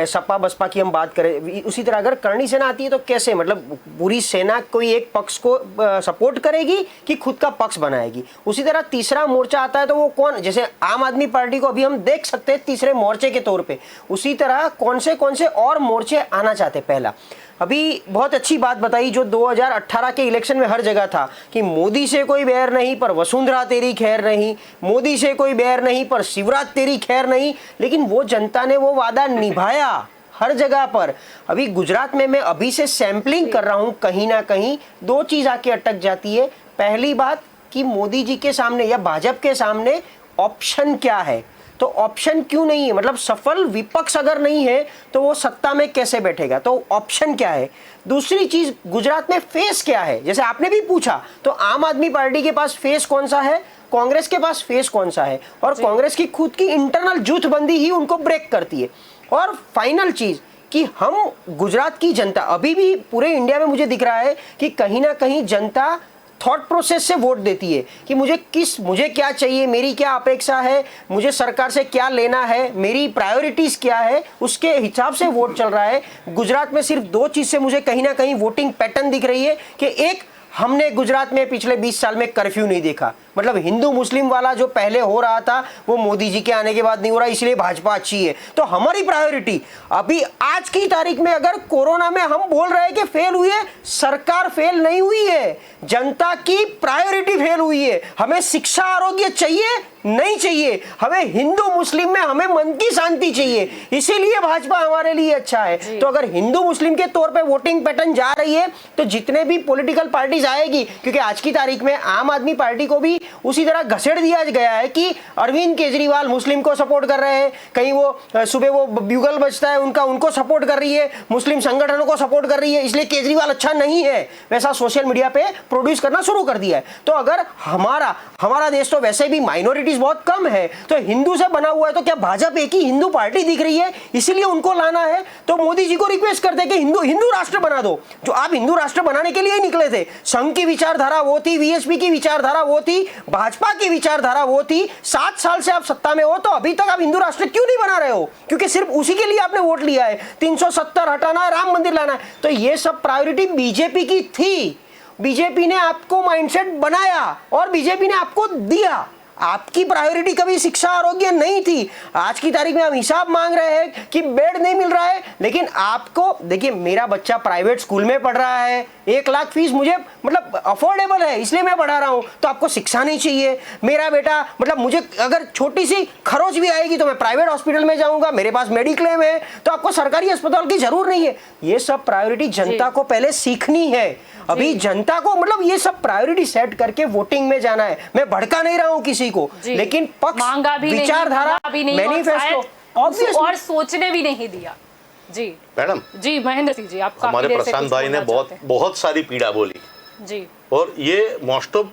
Speaker 2: सपा बसपा की हम बात करें, उसी तरह अगर करनी सेना आती है तो कैसे, मतलब पूरी सेना कोई एक पक्ष को सपोर्ट करेगी कि खुद का पक्ष बनाएगी। उसी तरह तीसरा मोर्चा आता है तो वो कौन, जैसे आम आदमी पार्टी को अभी हम देख सकते हैं तीसरे मोर्चे के तौर पे, उसी तरह कौन से और मोर्चे आना चाहते। पहला अभी बहुत अच्छी बात बताई जो 2018 के इलेक्शन में हर जगह था कि मोदी से कोई बैर नहीं पर वसुंधरा तेरी खैर नहीं, मोदी से कोई बैर नहीं पर शिवराज तेरी खैर नहीं, लेकिन वो जनता ने वो वादा निभाया हर जगह पर। अभी गुजरात में मैं अभी से सैंपलिंग कर रहा हूं, कहीं ना कहीं 2 चीज आके अटक जाती है। पहली बात कि मोदी जी के सामने या भाजपा के सामने ऑप्शन क्या है, तो ऑप्शन क्यों नहीं है, मतलब सफल विपक्ष अगर नहीं है तो वो सत्ता में कैसे बैठेगा, तो ऑप्शन क्या है। दूसरी चीज गुजरात में फेस क्या है, जैसे आपने भी पूछा तो आम आदमी पार्टी के पास फेस कौन सा है, कांग्रेस के पास फेस कौन सा है, और कांग्रेस की खुद की इंटरनल जुथबंदी ही उनको ब्रेक करती है। और फाइनल चीज कि हम गुजरात की जनता, अभी भी पूरे इंडिया में मुझे दिख रहा है कि कहीं ना कहीं जनता थॉट प्रोसेस से वोट देती है कि मुझे क्या चाहिए, मेरी क्या अपेक्षा है, मुझे सरकार से क्या लेना है, मेरी प्रायोरिटीज क्या है, उसके हिसाब से वोट चल रहा है। गुजरात में सिर्फ 2 चीज से मुझे कहीं ना कहीं वोटिंग पैटर्न दिख रही है कि एक, हमने गुजरात में पिछले 20 साल में कर्फ्यू नहीं देखा, मतलब हिंदू मुस्लिम वाला जो पहले हो रहा था वो मोदी जी के आने के बाद नहीं हो रहा, इसलिए भाजपा अच्छी है। तो हमारी प्रायोरिटी अभी आज की तारीख में, अगर कोरोना में हम बोल रहे हैं कि फेल हुई है, सरकार फेल नहीं हुई है, जनता की प्रायोरिटी फेल हुई है। हमें शिक्षा आरोग्य चाहिए नहीं चाहिए, हमें हिंदू मुस्लिम में हमें मन की शांति चाहिए, इसीलिए भाजपा हमारे लिए अच्छा है। तो अगर हिंदू मुस्लिम के तौर पे वोटिंग पैटर्न जा रही है तो जितने भी पॉलिटिकल पार्टीज आएगी, क्योंकि आज की तारीख में आम आदमी पार्टी को भी उसी तरह घसेड़ दिया गया है कि अरविंद केजरीवाल मुस्लिम को सपोर्ट कर रहे हैं, कहीं वो सुबह वो ब्यूगल बजता है उनको सपोर्ट कर रही है, मुस्लिम संगठनों को सपोर्ट कर रही है, इसलिए केजरीवाल अच्छा नहीं है, वैसा सोशल मीडिया पे प्रोड्यूस करना शुरू कर दिया है। तो अगर हमारा देश तो वैसे भी माइनॉरिटीज बहुत कम है, तो हिंदू से बना हुआ है, तो क्या भाजपा एक ही हिंदू पार्टी दिख रही है इसीलिए उनको लाना है? तो मोदी जी को रिक्वेस्ट करते हैं कि हिंदू राष्ट्र बना दो, जो आप हिंदू राष्ट्र बनाने के लिए निकले थे। संघ की विचारधारा वो थी, वीएसपी की विचारधारा वो थी, भाजपा की विचारधारा वो थी। 7 साल से आप सत्ता में हो, तो अभी तक आप हिंदू राष्ट्र क्यों नहीं बना रहे हो? क्योंकि सिर्फ उसी के लिए आपने वोट लिया है, 370 हटाना है, राम मंदिर लाना है। तो ये सब प्रायोरिटी बीजेपी की थी, बीजेपी ने आपको माइंडसेट बनाया और बीजेपी ने आपको दिया। आपकी प्रायोरिटी कभी शिक्षा आरोग्य नहीं थी। आज की तारीख में हम हिसाब मांग रहे हैं कि बेड नहीं मिल रहा है, लेकिन आपको देखिए, मेरा बच्चा प्राइवेट स्कूल में पढ़ रहा है, 1 लाख फीस मुझे मतलब अफोर्डेबल है इसलिए मैं पढ़ा रहा हूं, तो आपको शिक्षा नहीं चाहिए? मेरा बेटा मतलब मुझे अगर छोटी सी खरोच भी आएगी तो मैं प्राइवेट हॉस्पिटल में जाऊंगा, मेरे पास मेडिक्लेम है, तो आपको सरकारी अस्पताल की जरूर नहीं है। ये सब प्रायोरिटी जनता को पहले सीखनी है। अभी जनता को मतलब ये सब प्रायोरिटी सेट करके वोटिंग में जाना है। मैं भड़का नहीं रहा हूं किसी को, लेकिन पक्ष, विचारधारा, मैनिफेस्टो
Speaker 1: और सोचने भी नहीं दिया। जी
Speaker 10: मैडम,
Speaker 1: जी महेंद्र सिंह जी, आपका
Speaker 10: हमारे प्रशांत भाई ने बहुत सारी पीड़ा बोली
Speaker 1: जी, और
Speaker 10: ये मोस्ट ऑफ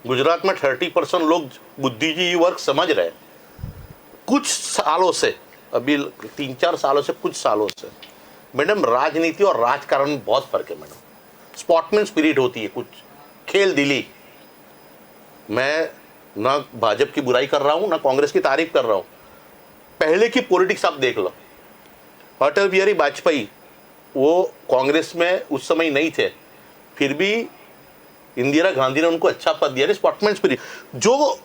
Speaker 10: गुजरात में 30% लोग बुद्धिजीवी वर्ग समझ रहे हैं। कुछ सालों से, अभी 3-4 सालों से, कुछ सालों से मैडम, राजनीति और राजकारण में बहुत फर्क है मैडम। स्पोर्ट्समैन स्पिरिट होती है, कुछ खेल दिली। मैं ना भाजपा की बुराई कर रहा हूं, ना कांग्रेस की तारीफ कर रहा हूं। पहले की पॉलिटिक्स आप देख लो। अटल बिहारी वाजपेयी वो कांग्रेस में उस समय नहीं थे, फिर भी इंदिरा गांधी ने उनको अच्छा पद दिया। स्पोर्ट्समैन स्पिरिट, जो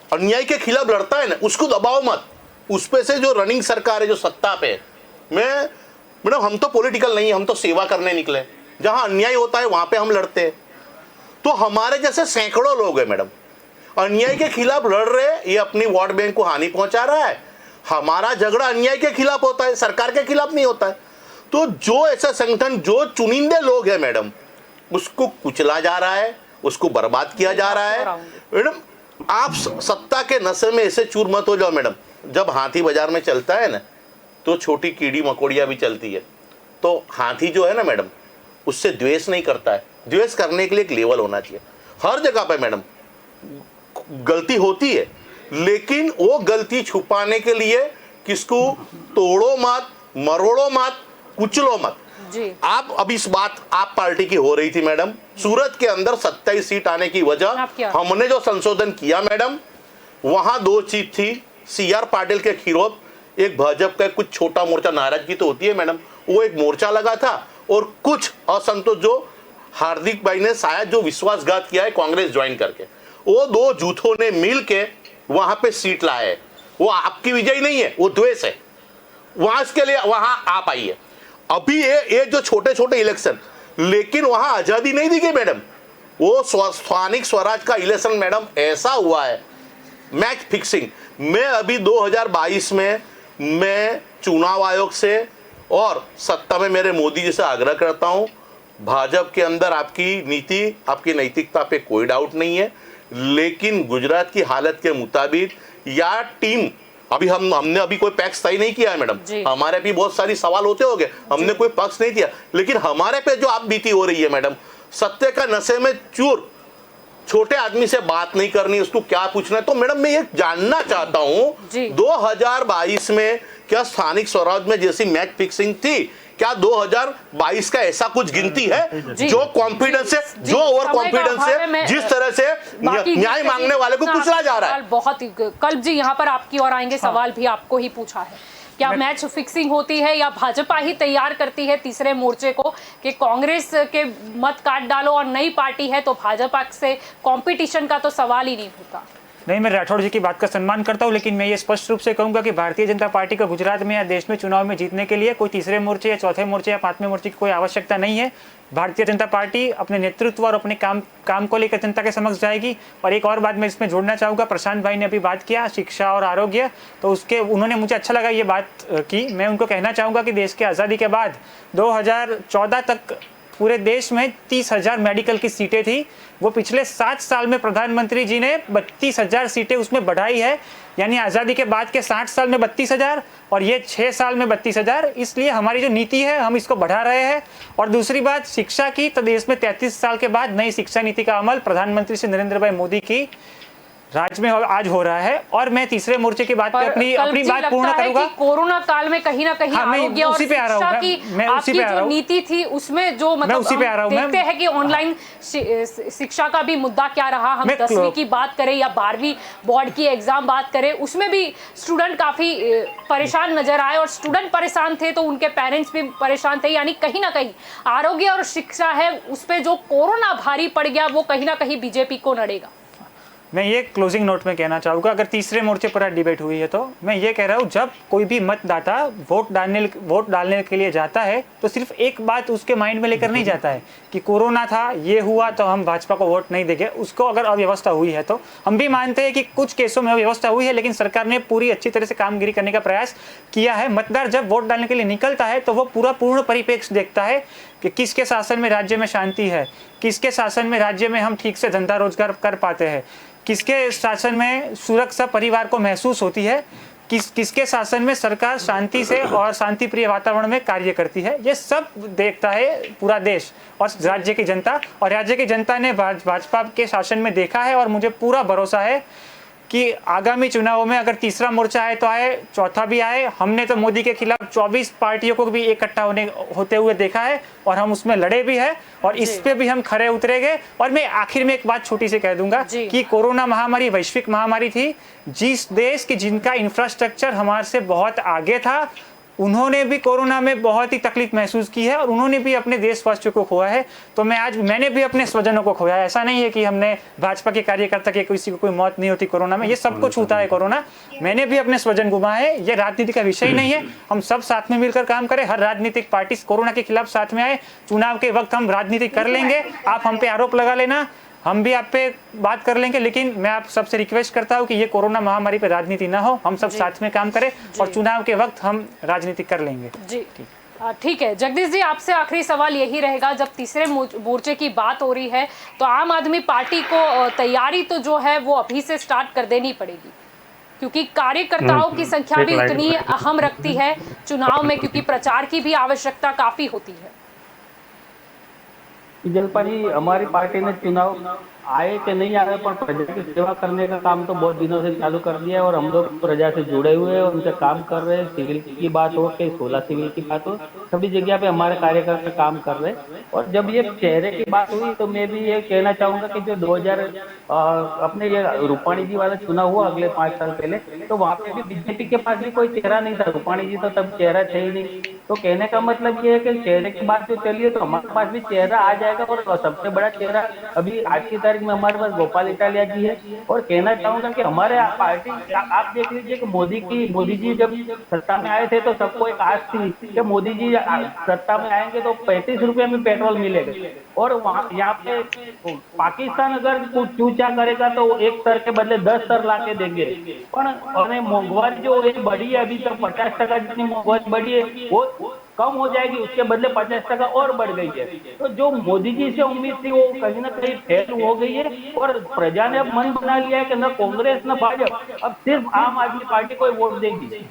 Speaker 10: अन्याय के खिलाफ लड़ता है ना, उसको दबाओ मत। उस पे से जो रनिंग सरकार है, जो सत्ता पे, मैडम हम तो पॉलिटिकल नहीं है, हम तो सेवा करने निकले। जहां अन्याय होता है वहां पे हम लड़ते हैं। तो हमारे जैसे सैकड़ों लोग हैं मैडम, अन्याय के खिलाफ लड़ रहे हैं, ये अपनी वोट बैंक को हानि पहुंचा रहा है। हमारा झगड़ा अन्याय के खिलाफ होता है, सरकार के खिलाफ नहीं होता है। तो जो ऐसा संगठन, जो चुनिंदे लोग हैं मैडम, उसको कुचला जा रहा है, उसको बर्बाद किया जा रहा है। मैडम, आप सत्ता के नशे में ऐसे चूर मत हो जाओ मैडम। जब हाथी बाजार में चलता है ना, तो छोटी कीड़ी मकोड़ियां भी चलती है। तो हाथी जो है ना मैडम, उससे द्वेष नहीं करता है। द्वेष करने के लिए एक लेवल होना चाहिए। हर जगह पे मैडम गलती होती है, लेकिन वो गलती छुपाने के लिए किसको तोड़ो मत, मरोड़ो मत, कुचलो मत
Speaker 1: जी।
Speaker 10: आप अब इस बात आप पार्टी की हो रही थी मैडम, सूरत के अंदर 27 सीट आने की वजह हमने जो संशोधन किया मैडम, वहां 2 चीज थी। CR पाटिल के खिलाफ एक भाजपा का कुछ छोटा मोर्चा, नाराजगी तो होती है मैडम, वो एक मोर्चा लगा था, और कुछ असंतोष जो हार्दिक भाई ने शायद जो विश्वासघात किया है कांग्रेस ज्वाइन करके, वो 2 जूथों ने मिल के वहां पे सीट लाए। वो आपकी विजय नहीं है, वो द्वेष है। वहां इसके लिए वहां आप आइए। अभी ये जो छोटे छोटे इलेक्शन, लेकिन वहां आजादी नहीं दी गई मैडम। वो स्थानिक स्वराज का इलेक्शन मैडम ऐसा हुआ है, मैच फिक्सिंग। मैं अभी 2022 में मैं चुनाव आयोग से और सत्ता में मेरे मोदी जी से आग्रह करता हूं, भाजपा के अंदर आपकी नीति, आपकी नैतिकता पे कोई डाउट नहीं है, लेकिन गुजरात की हालत के मुताबिक या टीम, अभी हमने अभी कोई पक्ष तय नहीं किया है मैडम। हमारे भी बहुत सारी सवाल होते होंगे, हमने कोई पक्ष नहीं किया, लेकिन हमारे पे जो आप बीती हो रही है मैडम, सत्य का नशे में चूर, छोटे आदमी से बात नहीं करनी, उसको क्या पूछना है। तो मैडम मैं ये जानना चाहता हूं, 2022 में क्या स्थानिक स्वराज में जैसी मैच फिक्सिंग थी, क्या 2022 का ऐसा कुछ गिनती है जो कॉन्फिडेंस से, जो ओवर कॉन्फिडेंस से, जिस तरह से न्याय मांगने वाले को कुचला जा रहा है?
Speaker 1: बहुत ही कल्प जी यहाँ पर आपकी ओर आएंगे। सवाल भी आपको ही पूछा है, क्या मैच फिक्सिंग होती है या भाजपा ही तैयार करती है तीसरे मोर्चे को कि कांग्रेस के मत काट डालो और नई पार्टी है तो भाजपा से कंपटीशन का तो सवाल ही नहीं होता?
Speaker 3: नहीं, मैं राठौड़ जी की बात का सम्मान करता हूं, लेकिन मैं ये स्पष्ट रूप से कहूंगा कि भारतीय जनता पार्टी को गुजरात में या देश में चुनाव में जीतने के लिए कोई तीसरे मोर्चे या चौथे मोर्चे या पांचवें मोर्चे की कोई आवश्यकता नहीं है। भारतीय जनता पार्टी अपने नेतृत्व और अपने काम को लेकर जनता के समक्ष जाएगी। और एक और बात मैं इसमें जोड़ना चाहूँगा, प्रशांत भाई ने अभी बात किया शिक्षा और आरोग्य, तो उन्होंने मुझे अच्छा लगा ये बात की। मैं उनको कहना चाहूँगा कि देश की आज़ादी के बाद 2014 तक पूरे देश में 30,000 मेडिकल की सीटें थी, वो पिछले 7 साल में प्रधानमंत्री जी ने 32,000 सीटें उसमें बढ़ाई है। यानी आज़ादी के बाद के 60 साल में 32,000 और ये 6 साल में 32,000। इसलिए हमारी जो नीति है हम इसको बढ़ा रहे हैं। और दूसरी बात शिक्षा की, तो देश में 33 साल के बाद नई शिक्षा नीति का अमल प्रधानमंत्री श्री नरेंद्र भाई मोदी की राज्य में आज हो रहा है। और मैं तीसरे मोर्चे की बात पे अपनी बात पूर्ण करूंगा।
Speaker 1: कोरोना काल में कहीं ना कहीं आरोग्य और शिक्षा की आपकी जो नीति थी उसमें जो मतलब देखते हैं कि ऑनलाइन शिक्षा का भी मुद्दा क्या रहा। हम 10वीं की बात करें या 12वीं बोर्ड की एग्जाम बात करें, उसमें भी स्टूडेंट काफी परेशान नजर आए और स्टूडेंट परेशान थे तो उनके पेरेंट्स भी परेशान थे। यानी कहीं ना कहीं आरोग्य और शिक्षा है उस पर जो कोरोना भारी पड़ गया वो कहीं ना कहीं बीजेपी को नड़ेगा।
Speaker 3: मैं ये क्लोजिंग नोट में कहना चाहूँगा, अगर तीसरे मोर्चे पर डिबेट हुई है तो मैं ये कह रहा हूँ, जब कोई भी मतदाता वोट डालने के लिए जाता है तो सिर्फ एक बात उसके माइंड में लेकर नहीं जाता है कि कोरोना था, ये हुआ तो हम भाजपा को वोट नहीं देंगे। उसको अगर अव्यवस्था हुई है तो हम भी मानते हैं कि कुछ केसों में अव्यवस्था हुई है, लेकिन सरकार ने पूरी अच्छी तरह से कामगिरी करने का प्रयास किया है। मतदार जब वोट डालने के लिए निकलता है तो वो पूर्ण परिप्रेक्ष्य देखता है कि किसके शासन में राज्य में शांति है, किसके शासन में राज्य में हम ठीक से धंधा रोजगार कर पाते हैं, किसके शासन में सुरक्षा परिवार को महसूस होती है, किसके शासन में सरकार शांति से और शांति प्रिय वातावरण में कार्य करती है। ये सब देखता है पूरा देश और राज्य की जनता। और राज्य की जनता ने भाजपा के शासन में देखा है और मुझे पूरा भरोसा है कि आगामी चुनावों में अगर तीसरा मोर्चा आए तो आए, चौथा भी आए। हमने तो मोदी के खिलाफ 24 पार्टियों को भी इकट्ठा होते हुए देखा है और हम उसमें लड़े भी हैं और इस पे भी हम खरे उतरेंगे। और मैं आखिर में एक बात छोटी सी कह दूंगा कि कोरोना महामारी वैश्विक महामारी थी। जिस देश की जिनका इंफ्रास्ट्रक्चर हमारे से बहुत आगे था उन्होंने भी कोरोना में बहुत ही तकलीफ महसूस की है और उन्होंने भी अपने देशवासियों को खोया है। तो मैंने भी अपने स्वजनों को खोया है। ऐसा नहीं है कि हमने भाजपा के कार्यकर्ता के किसी को कोई मौत नहीं होती कोरोना में, ये सबको छूता है कोरोना। मैंने भी अपने स्वजन गुमाए हैं। ये राजनीति का विषय नहीं है। हम सब साथ में मिलकर काम करें। हर राजनीतिक पार्टी कोरोना के खिलाफ साथ में आए। चुनाव के वक्त हम राजनीति कर लेंगे। आप हम पे आरोप लगा लेना, हम भी आप पे बात कर लेंगे, लेकिन मैं आप सबसे रिक्वेस्ट करता हूं कि ये कोरोना महामारी पे राजनीति ना हो। हम सब साथ में काम करें और चुनाव के वक्त हम राजनीति कर लेंगे।
Speaker 1: जी ठीक है। जगदीश जी, आपसे आखिरी सवाल यही रहेगा, जब तीसरे मोर्चे की बात हो रही है तो आम आदमी पार्टी को तैयारी तो जो है वो अभी से स्टार्ट कर देनी पड़ेगी, क्योंकि कार्यकर्ताओं की संख्या भी उतनी अहम रखती है चुनाव में, क्योंकि प्रचार की भी आवश्यकता काफी होती है।
Speaker 4: जलपा जी, हमारी पार्टी ने चुनाव आए कि नहीं आए पर प्रजा की सेवा करने का काम तो बहुत दिनों से चालू कर दिया है और हम लोग प्रजा से जुड़े हुए हैं, उनसे काम कर रहे हैं। सिविल की बात हो कि 16 सिविल की बात हो, सभी जगह पे हमारे कार्यकर्ता काम कर रहे हैं। और जब ये चेहरे की बात हुई तो मैं भी ये कहना चाहूंगा कि जो 2000 अपने ये रूपाणी जी वाला चुनाव हुआ अगले 5 साल पहले, तो वहाँ पे भी बीजेपी के पास भी कोई चेहरा नहीं था। रूपाणी जी तो तब चेहरा थे ही नहीं। तो कहने का मतलब ये है कि चेहरे की बात जो चलिए तो हमारे पास भी चेहरा आ जाएगा। और सबसे बड़ा चेहरा अभी आज की तारीख में हमारे पास गोपाल इटालिया जी है। और कहना चाहूंगा कि हमारे पार्टी, आप देख लीजिए कि मोदी जी जब सत्ता में आए थे तो सबको एक आस थी कि मोदी जी सत्ता में आएंगे तो 35 रुपए में पेट्रोल मिलेगा। और वहाँ यहाँ पे पाकिस्तान अगर कुछ चूचा करेगा तो 1 सर के बदले 10 सर ला के देंगे। पर मोंघवारी जो एक बढ़ी है, अभी तक 50% जितनी मोंघवारी बढ़ी है वो कम हो जाएगी, उसके बदले 50% और बढ़ गई है। तो जो मोदी जी से उम्मीद थी वो कहीं ना कहीं फेल हो गई है। और प्रजा ने अब मन बना लिया है कि न कांग्रेस न भाजपा, अब सिर्फ आम आदमी पार्टी को वोट देगी।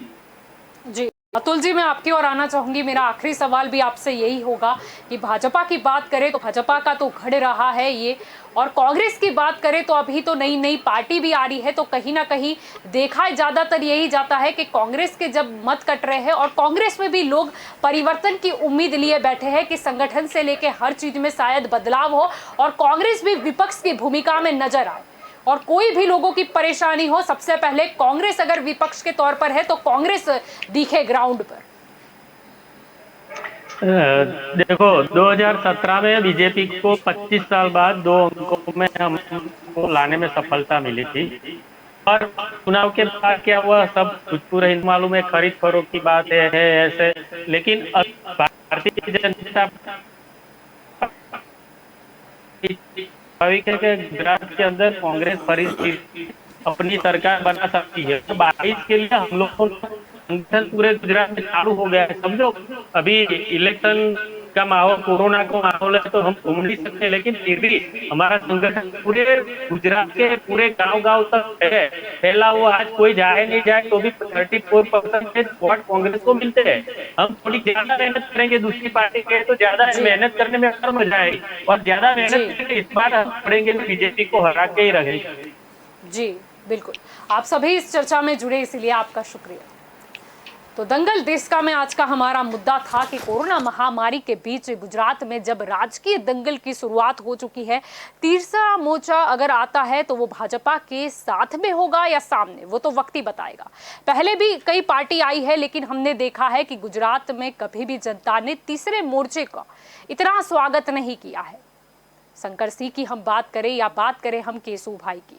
Speaker 1: जी अतुल जी, मैं आपकी ओर आना चाहूंगी। मेरा आखिरी सवाल भी आपसे यही होगा कि भाजपा की बात करें तो भाजपा का तो उखड़ रहा है ये और कांग्रेस की बात करें तो अभी तो नई नई पार्टी भी आ रही है, तो कहीं ना कहीं देखा ज्यादातर यही जाता है कि कांग्रेस के जब मत कट रहे हैं और कांग्रेस में भी लोग परिवर्तन की उम्मीद लिए बैठे हैं कि संगठन से लेके हर चीज में शायद बदलाव हो और कांग्रेस भी विपक्ष की भूमिका में नजर आए और कोई भी लोगों की परेशानी हो सबसे पहले कांग्रेस अगर विपक्ष के तौर पर है तो कांग्रेस दिखे ग्राउंड पर।
Speaker 5: देखो 2017 में बीजेपी को 25 साल बाद 2 अंकों में हमको लाने में सफलता मिली थी और चुनाव के बाद क्या हुआ सब पूरे हिंद मालूम है, खरीद फरोख्त की बात है ऐसे, लेकिन भारतीय जनता स्वाभाविक है कि गुजरात के अंदर कांग्रेस परिस्थिति अपनी सरकार बना सकती है। तो 22 के लिए हम लोगों का संगठन पूरे गुजरात में चालू हो गया है। समझो अभी इलेक्शन का माहौल, कोरोना का माहौल है तो हम घूम नहीं सकते, लेकिन फिर भी हमारा संगठन पूरे गुजरात के पूरे गांव-गांव तक है फैला हुआ। आज कोई जाए नहीं जाए तो भी 34% वोट कांग्रेस को मिलते हैं। हम थोड़ी ज्यादा मेहनत करेंगे, दूसरी पार्टी के तो ज्यादा मेहनत करने में और मजा आएगी और ज्यादा मेहनत करके इस बार हम पड़ेंगे बीजेपी को हरा के ही रहेंगे।
Speaker 1: जी बिल्कुल, आप सभी इस चर्चा में जुड़े इसीलिए आपका शुक्रिया। तो दंगल देश का में आज का हमारा मुद्दा था कि कोरोना महामारी के बीच गुजरात में जब राजकीय दंगल की शुरुआत हो चुकी है, तीसरा मोर्चा अगर आता है तो वो भाजपा के साथ में होगा या सामने, वो तो वक्त ही बताएगा। पहले भी कई पार्टी आई है लेकिन हमने देखा है कि गुजरात में कभी भी जनता ने तीसरे मोर्चे का इतना स्वागत नहीं किया है। शंकर सिंह की हम बात करें या बात करें हम केशु भाई की,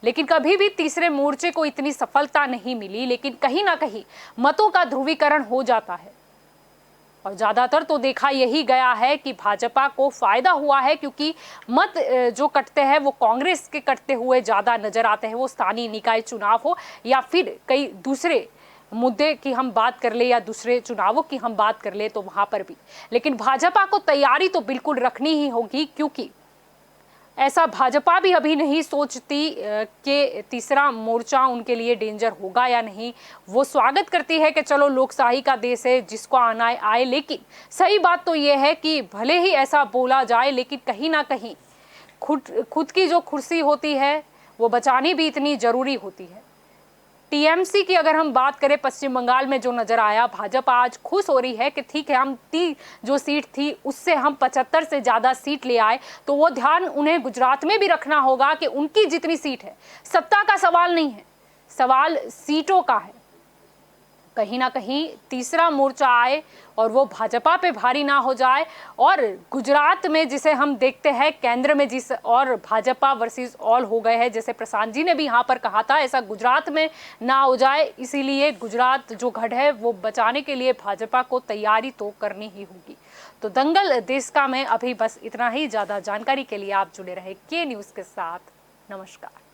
Speaker 1: लेकिन कभी भी तीसरे मोर्चे को इतनी सफलता नहीं मिली। लेकिन कहीं ना कहीं मतों का ध्रुवीकरण हो जाता है और ज्यादातर तो देखा यही गया है कि भाजपा को फायदा हुआ है, क्योंकि मत जो कटते हैं वो कांग्रेस के कटते हुए ज्यादा नजर आते हैं, वो स्थानीय निकाय चुनाव हो या फिर कई दूसरे मुद्दे की हम बात कर ले या दूसरे चुनावों की हम बात कर ले तो वहां पर भी। लेकिन भाजपा को तैयारी तो बिल्कुल रखनी ही होगी, क्योंकि ऐसा भाजपा भी अभी नहीं सोचती कि तीसरा मोर्चा उनके लिए डेंजर होगा या नहीं। वो स्वागत करती है कि चलो लोकशाही का देश है, जिसको आना आए। लेकिन सही बात तो ये है कि भले ही ऐसा बोला जाए लेकिन कहीं ना कहीं खुद की जो कुर्सी होती है वो बचानी भी इतनी जरूरी होती है। टीएमसी की अगर हम बात करें, पश्चिम बंगाल में जो नजर आया, भाजपा आज खुश हो रही है कि ठीक है हम जो सीट थी उससे हम 75 से ज्यादा सीट ले आए, तो वो ध्यान उन्हें गुजरात में भी रखना होगा कि उनकी जितनी सीट है, सत्ता का सवाल नहीं है, सवाल सीटों का है। कहीं ना कहीं तीसरा मोर्चा आए और वो भाजपा पे भारी ना हो जाए और गुजरात में जिसे हम देखते हैं केंद्र में जिस और भाजपा वर्सेस ऑल हो गए हैं, जैसे प्रशांत जी ने भी यहाँ पर कहा था, ऐसा गुजरात में ना हो जाए। इसीलिए गुजरात जो गढ़ है वो बचाने के लिए भाजपा को तैयारी तो करनी ही होगी। तो दंगल देश का में अभी बस इतना ही। ज़्यादा जानकारी के लिए आप जुड़े रहे के न्यूज़ के साथ। नमस्कार।